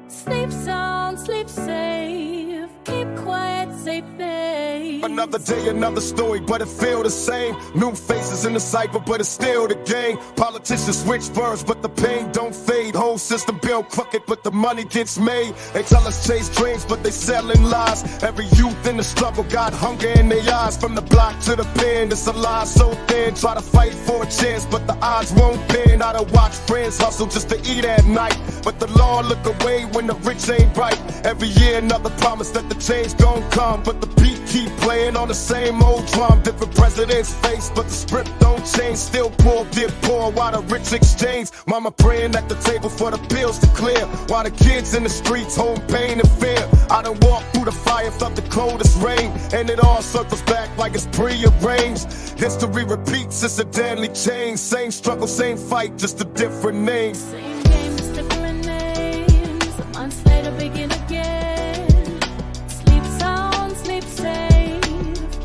B: Sleep sound, sleep safe. Keep quiet, save faith.
A: Another day, another story, but it feel the same. New faces in the cypher, but it's still the game. Politicians switch verbs, but the pain don't fade. Whole system built crooked, but the money gets made. They tell us chase dreams, but they selling lies. Every youth in the struggle got hunger in their eyes. From the block to the pen, it's a lie so thin. Try to fight for a chance, but the odds won't bend. I don't watch friends hustle just to eat at night, but the law look away when the rich ain't right. Every year another promise that the change gon' come, but the beat keep playing on the same old drum. Different presidents face, but the script don't change. Still poor, get poor while the rich exchange. Mama praying at the table for the bills to clear, while the kids in the streets hold pain and fear. I done walked through the fire, felt the coldest rain, and it all circles back like it's prearranged. History repeats, it's a deadly change. Same struggle, same fight, just a different name.
B: Same game, just different names. A month later, begin again. Sleep sound, sleep safe.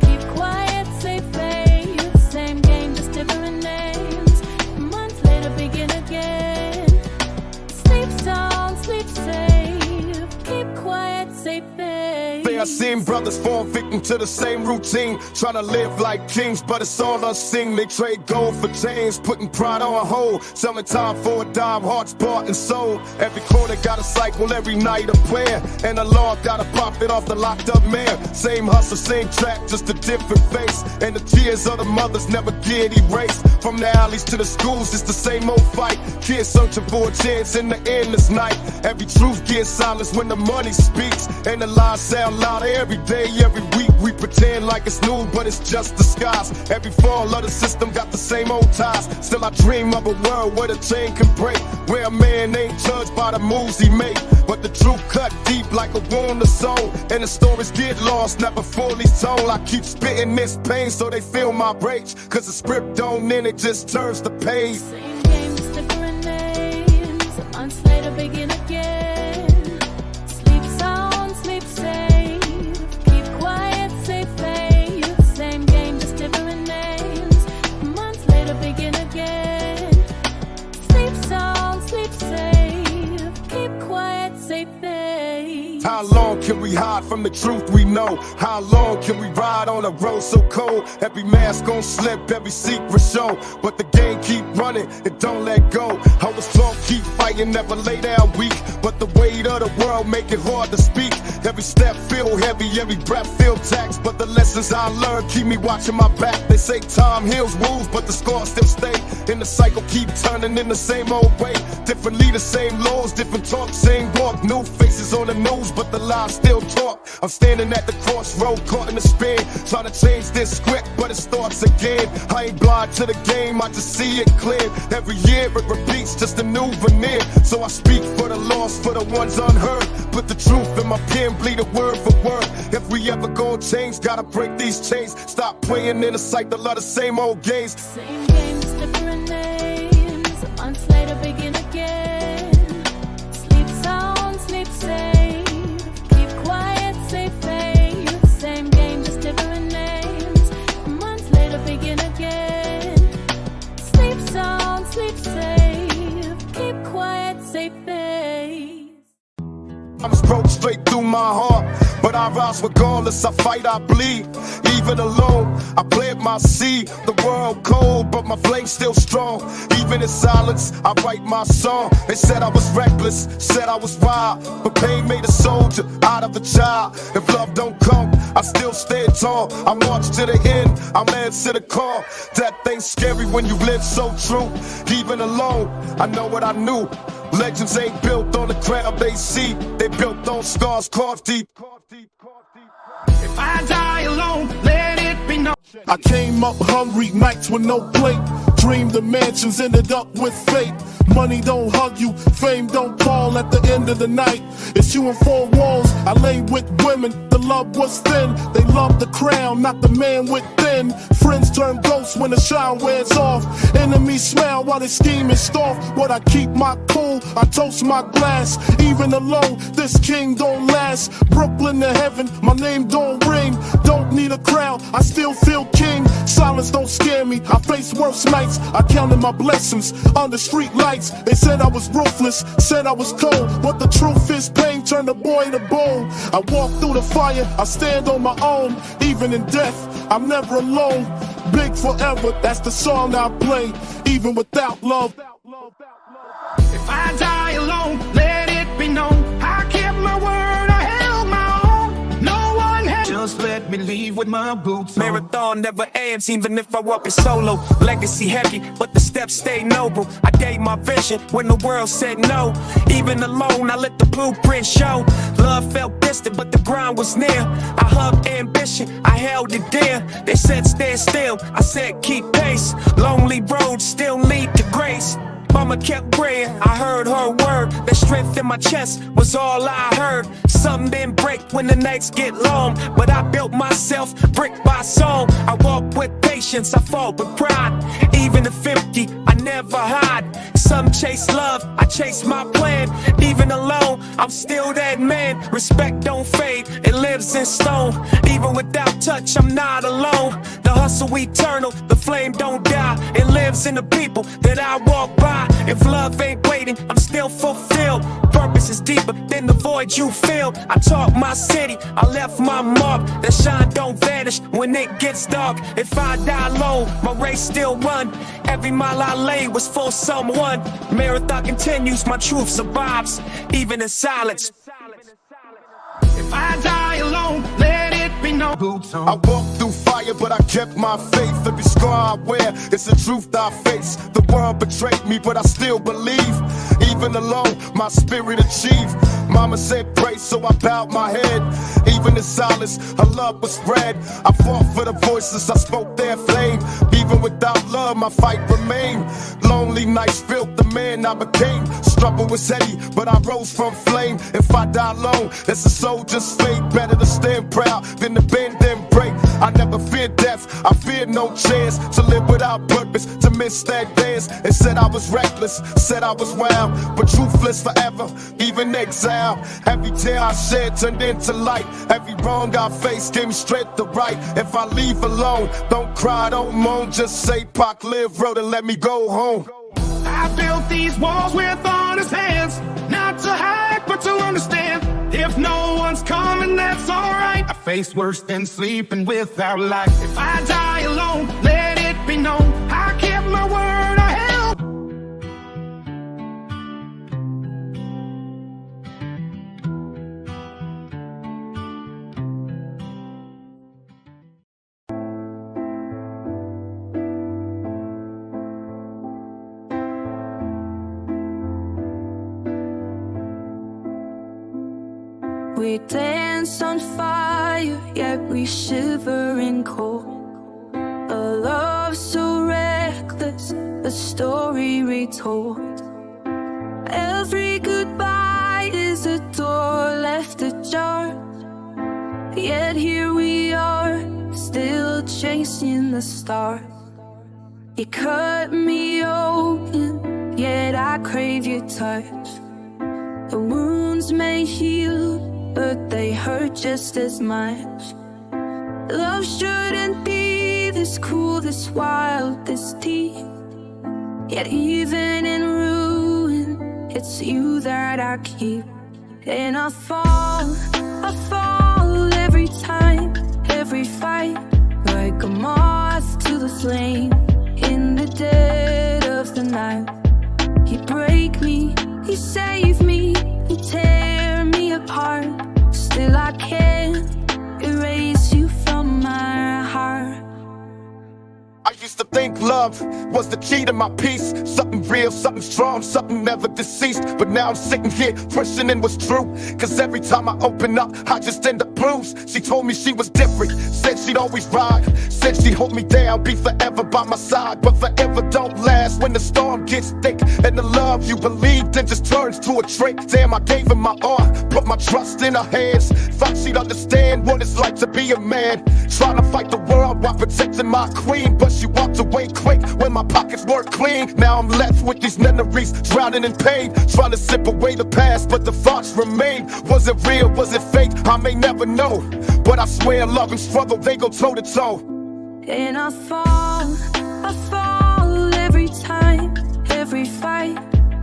B: Keep quiet, save faith. Same game, just different names. A month later, begin again. Sleep sound, sleep safe. Keep quiet, save faith.
A: I seen brothers fall victim to the same routine, trying to live like kings, but it's all unseen. They trade gold for chains, putting pride on hold, selling time for a dime, hearts bought and sold. Every corner got a cycle, every night a prayer, and the law got a profit off the locked up mayor. Same hustle, same track, just a different face, and the tears of the mothers never get erased. From the alleys to the schools, it's the same old fight. Kids searching for a chance in the endless night. Every truth gets silenced when the money speaks, and the lies sound louder every day, every week. We pretend like it's new, but it's just disguise. Every fall of the system got the same old ties. Still I dream of a world where the chain can break, where a man ain't judged by the moves he make, but the truth cut deep like a wound to soul, and the stories get lost, never fully told. I keep spitting this pain so they feel my rage, cause the script don't end, it just turns the page.
B: Same game, just different names. A month later, begin again. Sleep sound, sleep safe. Keep quiet, save faith. Same game, just different names. A month later, begin again. Sleep sound, sleep safe. Keep quiet, save faith.
A: How long can we hide from the truth we know? How long can we ride on a road so cold? Every mask gon' slip, every secret show. But the game keep running, it don't let go. I was taught keep fighting, never lay down weak. But the weight of the world make it hard to speak. Every step feel heavy, every breath feel taxed. But the lessons I learned keep me watching my back. They say time heals wounds, but the scars still stay. And the cycle keep turning in the same old way. Different leaders, same laws, different talk, same walk. New faces on the news, but the lies still talk. I'm standing at the crossroad, caught in the spin, trying to change this script, but it starts again. I ain't blind to the game, I just see it clear. Every year it repeats, just a new veneer. So I speak for the lost, for the ones unheard. Put the truth in my pen, bleed it word for word. If we ever gon' change, gotta break these chains. Stop playing in the cycle of the same old games.
B: Same games, different names. Months later, begin again. Sleep sound, sleep safe. Keep quiet, stay faith. Same game, just different names. Months later, begin again. Sleep sound, sleep safe. Keep quiet, stay faith.
A: I'm broke straight through my heart, but I rise regardless. I fight, I bleed. Even alone, I plant my seed. The world cold, but my flame still strong. Even in silence, I write my song. They said I was reckless, said I was wild, but pain made a soldier out of a child. If love don't come, I still stand tall. I march to the end, I'm answer the call. Death ain't scary when you live so true. Even alone, I know what I knew. Legends ain't built on the ground they see. They built on scars carved deep.
G: If I die alone, let it be known.
H: I came up hungry, nights with no plate. Dreamed of mansions, ended up with fate. Money don't hug you, fame don't call at the end of the night. It's you in four walls, I lay with women. The love was thin, they love the crown, not the man within. Friends turn ghosts when the shine wears off. Enemies smile while they scheme and stalk. But I keep my cool, I toast my glass. Even alone, this king don't last. Brooklyn to heaven, my name don't ring. Don't need a crown, I still feel king. Silence don't scare me, I face worse nights. I counted my blessings under street lights. They said I was ruthless, said I was cold, but the truth is pain turned a boy to bone. I walk through the fire, I stand on my own. Even in death, I'm never alone. Big forever, that's the song I play. Even without love.
G: If I die alone, let it be known. I kept my word, I held my own. No one had. Just let me leave with my boots on.
C: Marathon never ends, even if I walk it solo. Legacy heavy, but the steps stay noble. I gave my vision when the world said no. Even alone, I let the blueprint show. Love felt distant, but the grind was near. I hugged ambition, I held it dear. They said stand still, I said keep pace. Lonely roads still lead to grace. Mama kept praying, I heard her word. The strength in my chest was all I heard. Some didn't break when the nights get long, but I built myself brick by song. I walk with patience, I fall with pride. Even if empty, I never hide. Some chase love, I chase my plan. Even alone, I'm still that man. Respect don't fade, it lives in stone. Even without touch, I'm not alone. The hustle eternal, the flame don't die. It lives in the people that I walk by. If love ain't waiting, I'm still fulfilled. Purpose is deeper than the void you feel. I taught my city, I left my mark. That shine don't vanish when it gets dark. If I die alone, my race still run. Every mile I lay was for someone. Marathon continues, my truth survives, even in silence.
G: If I die alone, let it be known. Boots on.
A: I walked through fire, but I kept my faith. Every scar I wear, it's the truth I face. The world betrayed me, but I still believe. Even alone, my spirit achieved. Mama said pray, so I bowed my head. Even in silence, her love was spread. I fought for the voices, I spoke their flame. Even without love, my fight remained. Lonely nights built the man I became. Struggle was heavy, but I rose from flame. If I die alone, it's a soldier's fate. Better to stand proud than to bend and break. I never feared death, I feared no chance to live without purpose, to miss that dance. It said I was reckless, said I was wild, but truthless forever, even exile. Every tear I shed turned into light. Every wrong I faced gave me strength to right. If I leave alone, don't cry, don't moan. Just say Pac live, road, and let me go home.
G: I built these walls with honest hands, not to hide, but to understand. If no one's coming, that's alright. I face worse than sleeping without light. If I die alone, let it be known I kept my word, I held.
F: We dance on fire, yet we shiver in cold. A love so reckless, a story retold. Every goodbye is a door left ajar. Yet here we are, still chasing the stars. You cut me open, yet I crave your touch. The wounds may heal, but they hurt just as much. Love shouldn't be this cool, this wild, this deep. Yet even in ruin, it's you that I keep. And I fall every time, every fight. Like a moth to the flame, in the dead of the night. You break me, you save me, you tear me apart. Still I can't erase you from my heart.
A: I used to think love was the key to my peace. Something real, something strong, something never deceased. But now I'm sitting here questioning what's true. Cause every time I open up, I just end up bruised. She told me she was different, said she'd always ride. Said she'd hold me down, be forever by my side. But forever don't last when the storm gets thick. And the love you believed then just turns to a trick. Damn, I gave her my all, put my trust in her hands. Thought she'd understand what it's like to be a man. Trying to fight the world while protecting my queen. But she walked away quick when my pockets weren't clean. Now I'm left with these memories, drowning in pain. Trying to sip away the past, but the thoughts remain. Was it real, was it fake? I may never know. But I swear love and struggle, they go toe to toe.
F: And I fall every time, every fight.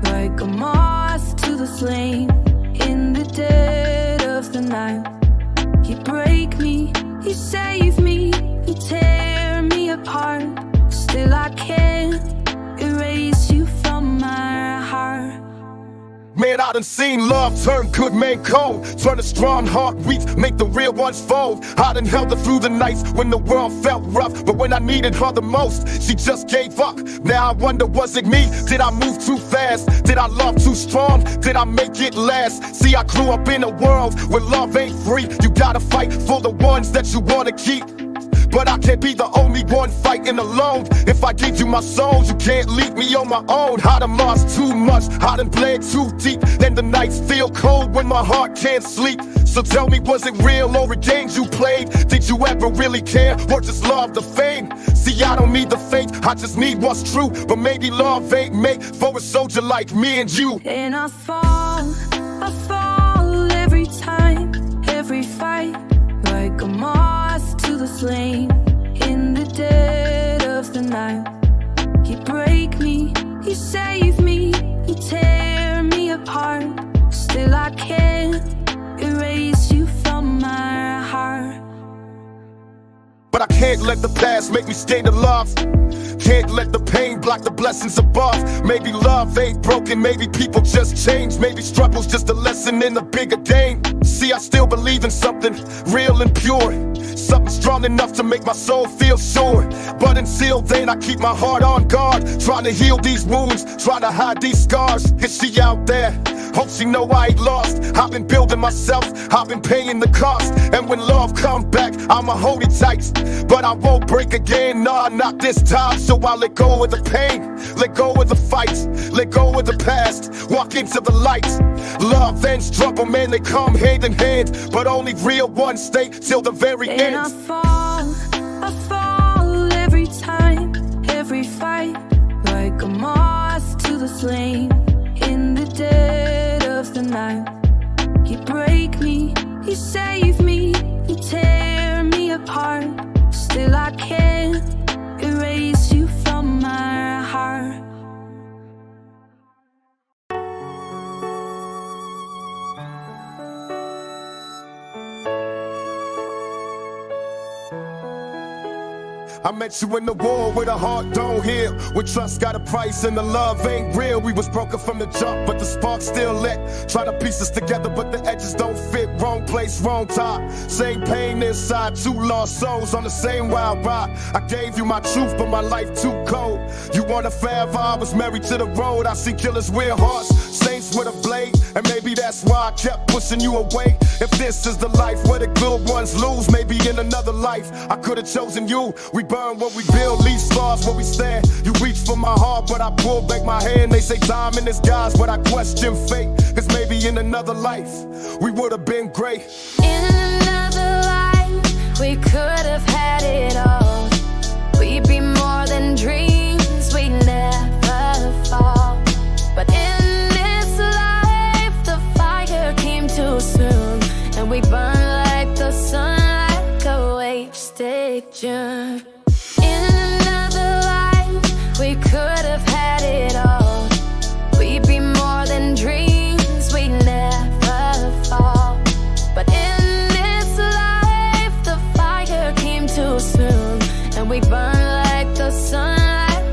F: Like a moth to the flame, in the dead of the night. You break me, you save me, you tear me apart. Still I can't erase you from my heart.
A: Man, I done seen love turn good man cold. Turn a strong heart weak, make the real ones fold. I done held her through the nights when the world felt rough. But when I needed her the most, she just gave up. Now I wonder, was it me? Did I move too fast? Did I love too strong? Did I make it last? See, I grew up in a world where love ain't free. You gotta fight for the ones that you wanna keep. But I can't be the only one fighting alone. If I give you my soul, you can't leave me on my own. I done lost too much, I done bled too deep. Then the nights feel cold when my heart can't sleep. So tell me, was it real or a game you played? Did you ever really care or just love the fame? See, I don't need the fake, I just need what's true. But maybe love ain't made for a soldier like me and you.
F: And I fall every time, every fight. Like a moth to the flame, in the dead of the night. You break me, you save me, you tear me apart. Still I can't erase you from my heart.
A: But I can't let the past make me scared of love. Can't let the pain block the blessings above. Maybe love ain't broken, maybe people just change. Maybe struggle's just a lesson in the bigger game. See, I still believe in something real and pure, something strong enough to make my soul feel sure. But until then, I keep my heart on guard, trying to heal these wounds, trying to hide these scars. Is she out there? Hope she know I ain't lost. I've been building myself, I've been paying the cost. And when love comes back, I'ma hold it tight. But I won't break again, nah, not this time. So I'll let go of the pain, let go of the fights, let go of the past, walk into the light. Love and struggle, man, they come hand in hand. But only real ones stay till the very end.
F: And I fall every time, every fight. Like a moth to the flame, in the dead of the night. You break me, you save me, you tear me apart. Still I can't erase you from my heart.
A: I met you in the war where the heart don't heal, where trust got a price and the love ain't real. We was broken from the jump, but the spark still lit. Try to piece us together, but the edges don't fit. Wrong place, wrong time. Same pain inside, two lost souls on the same wild ride. I gave you my truth, but my life too cold. You want a forever, I was married to the road. I see killers with hearts, saints with a blade, and maybe that's why I kept pushing you away. If this is the life where the good ones lose, maybe in another life I could have chosen you. We burn what we build, leave scars where we stand. You reach for my heart, but I pull back my hand. They say time in disguise, but I question fate. Cause maybe in another life we would have been great.
B: In another life we could have had it all. We'd be more than dreams, we'd never fall. But in this life the fire came too soon, and we burn like the sun, like a wasted June. In another life we could have had it all. We'd be more than dreams, we'd never fall. But in this life the fire came too soon, and we burn like the sun,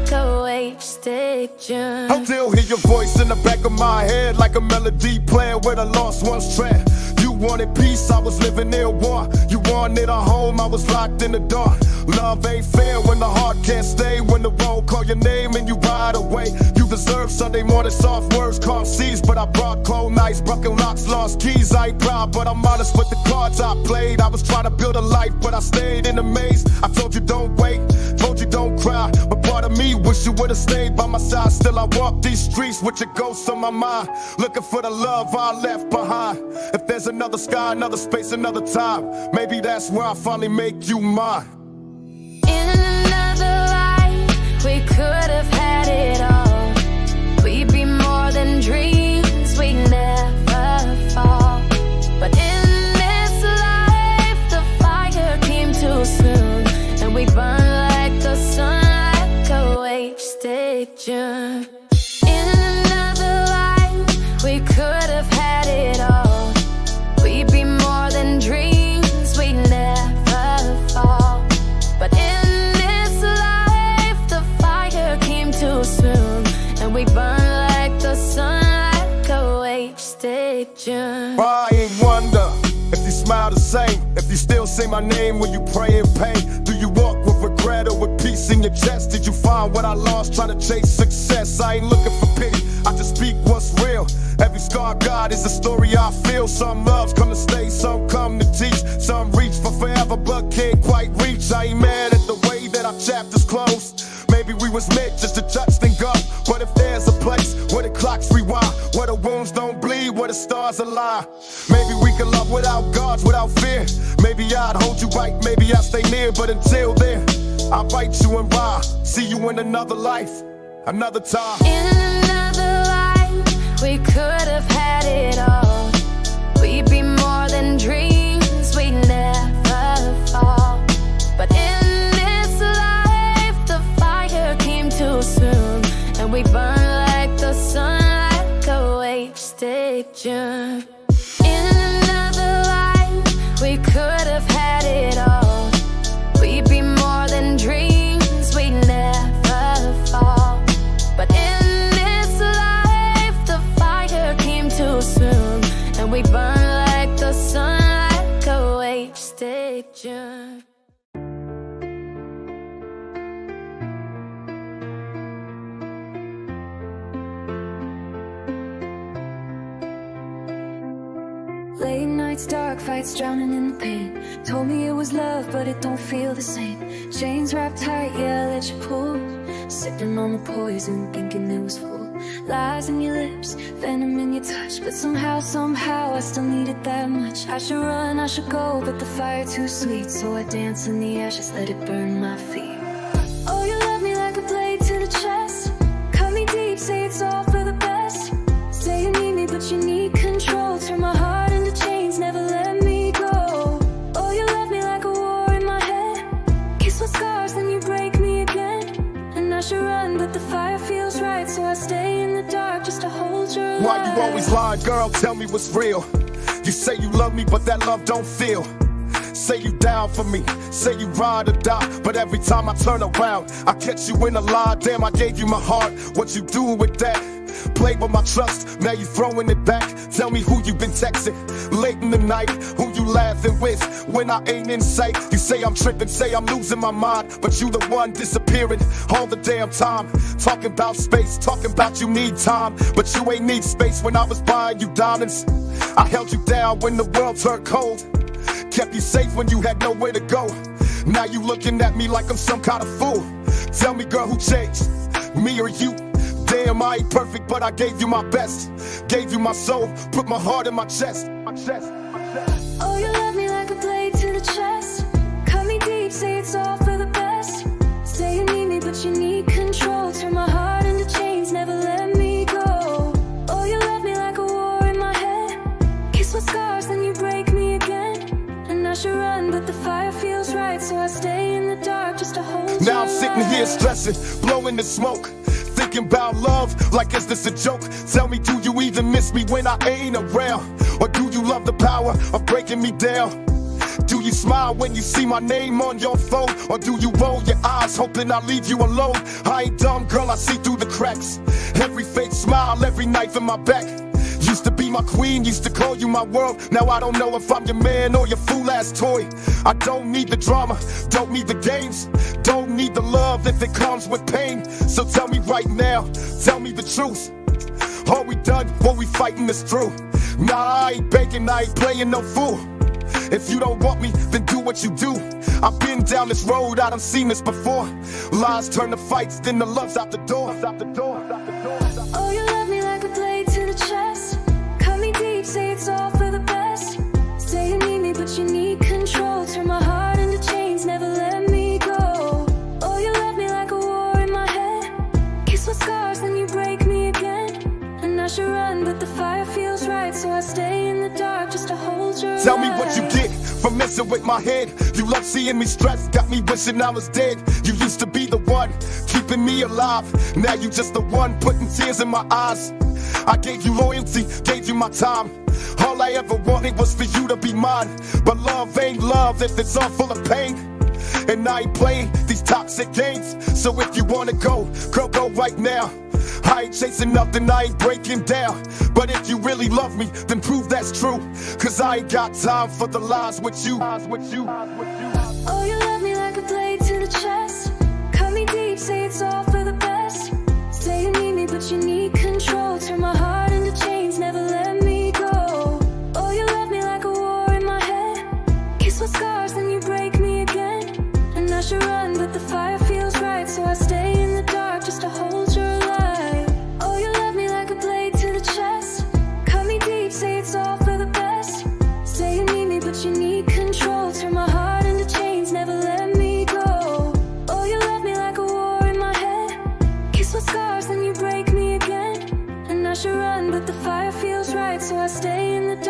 B: like a wasted June.
A: I still hear your voice in the back of my head, like a melody playing where the lost ones tread. You wanted peace, I was living in war. You wanted a home, I was locked in the dark. Love ain't fair when the heart can't stay, when the road call your name and you ride away. You deserve Sunday morning soft words, calm seas, but I brought cold nights, broken locks, lost keys. I ain't proud, but I'm honest with the cards I played. I was trying to build a life, but I stayed in a maze. I told you don't wait, told you don't cry, but part of me wish you would've stayed by my side. Still I walk these streets with your ghost on my mind, looking for the love I left behind. If there's another sky, another space, another time, maybe that's where I finally make you mine.
B: In another life we could have had it all. We'd be more than dreams, we'd never fall. But in this life the fire came too soon, and we burn like the sun, like a wasted June. In another life we could have had it all. We'd be more than dreams, we'd never fall. But in this life the fire came too soon, and we burn like the sun, like a wasted June.
A: I ain't wonder if you smile the same, if you still say my name when you pray in pain. Do you walk with regret or with peace in your chest? Did you find what I lost trying to chase success? I ain't looking for pity, I just speak what's real. Every scar God is a story I feel. Some loves come to stay, some come to teach. Some reach for forever but can't quite reach. I ain't mad at the way that our chapters closed. Maybe we was meant just to touch then go. But if there's a place where the clocks rewind, where the wounds don't bleed, where the stars align, maybe we can love without guards, without fear. Maybe I'd hold you right, maybe I'd stay near. But until then, I'll write you and rhyme. See you in another life, another time.
B: In another life we could have had it all. We'd be more than dreams, we'd never fall. But in this life the fire came too soon, and we burn like the sun, like a wasted June. In another life we could have had it all. We'd be more than dreams, we'd never fall. But in this life the fire came too soon, and we burn like the sun, like a wasted June.
F: Late nights, dark fights, drowning in the pain. Told me it was love, but it don't feel the same. Chains wrapped tight, yeah, I let you pull. Sipping on the poison, thinking it was full. Lies in your lips, venom in your touch. But somehow I still need it that much. I should run, I should go, but the fire too sweet. So I dance in the ashes, let it burn my feet. Oh, you love me like a blade to the chest. Cut me deep, say it's all for the best. Say you need me, but you need control. Turn my heart into chains, never let me go. Oh, you love me like a war in my head. Kiss my scars, then you break me again. And I should run, but the fire feels right. So I stay in the dark just to hold your light.
A: Why you always lying, girl? Tell me what's real. You say you love me, but that love don't feel. Say you down for me, say you ride or die, but every time I turn around, I catch you in a lie. Damn, I gave you my heart, what you do with that? Played with my trust, now you throwing it back. Tell me who you been texting late in the night, who you laughing with when I ain't in sight. You say I'm tripping, say I'm losing my mind, but you the one disappearing all the damn time. Talking about space, talking about you need time, but you ain't need space. When I was buying you diamonds, I held you down when the world turned cold, kept you safe when you had nowhere to go. Now you looking at me like I'm some kind of fool. Tell me, girl, who changed, me or you? Damn, I ain't perfect, but I gave you my best. Gave you my soul, put my heart in my chest.
F: Oh, you love me like a blade to the chest. Cut me deep, say it's all for the best. Say you need me, but you need control. Turn my heart into chains, never let me go. Oh, you love me like a war in my head. Kiss my scars, then you break me again. And I should run, but the fire feels right, so I stay in the dark just to hold you.
A: Now I'm sitting here stressing, blowing the smoke, thinking about love, like is this a joke? Tell me, do you even miss me when I ain't around? Or do you love the power of breaking me down? Do you smile when you see my name on your phone? Or do you roll your eyes hoping I leave you alone? I ain't dumb, girl, I see through the cracks. Every fake smile, every knife in my back. Used to be my queen, used to call you my world. Now I don't know if I'm your man or your fool-ass toy. I don't need the drama, don't need the games, don't need the love if it comes with pain. So tell me right now, tell me the truth. Are we done, or we fighting this through? Nah, I ain't begging, I ain't playing no fool. If you don't want me, then do what you do. I've been down this road, I done seen this before. Lies turn to fights, then the love's out the door.
F: Oh, you love me like a blade to the chest. Cut me deep, say it's all for the best. Say you need me, but you need control. Turn my heart into chains, never let me go. Oh, you love me like a war in my head. Kiss my scars, then you break me again. And I should run, but the fire feels right, so I stay in the dark just to hold your
A: Tell me what you get from messing with my head. You love seeing me stressed, got me wishing I was dead. You used to be the one keeping me alive. Now you just the one putting tears in my eyes. I gave you loyalty, gave you my time. All I ever wanted was for you to be mine. But love ain't love if it's all full of pain. And I ain't playing these toxic games. So if you wanna go, girl, go right now. I ain't chasing nothing, I ain't breaking down. But if you really love me, then prove that's true. Cause I ain't got time for the lies with you.
F: Oh, you love me like a blade to the chest. Cut me deep, say it's all for the best. Say you need me, but you need control. Turn my heart into chains, never let me go. Oh, you love me like a war in my head. Kiss my scars, then you break me again. And I should run, but the fire feels right, so I stay in the dark just to hold your light. Oh, you love me like a blade to the chest. Cut me deep, say it's all for the best. Say you need me, but you need control. Turn my heart into chains, never let me go. Oh, you love me like a war in my head. Kiss my scars, then you break me again. And I should run, but the fire feels right, so I stay in the dark.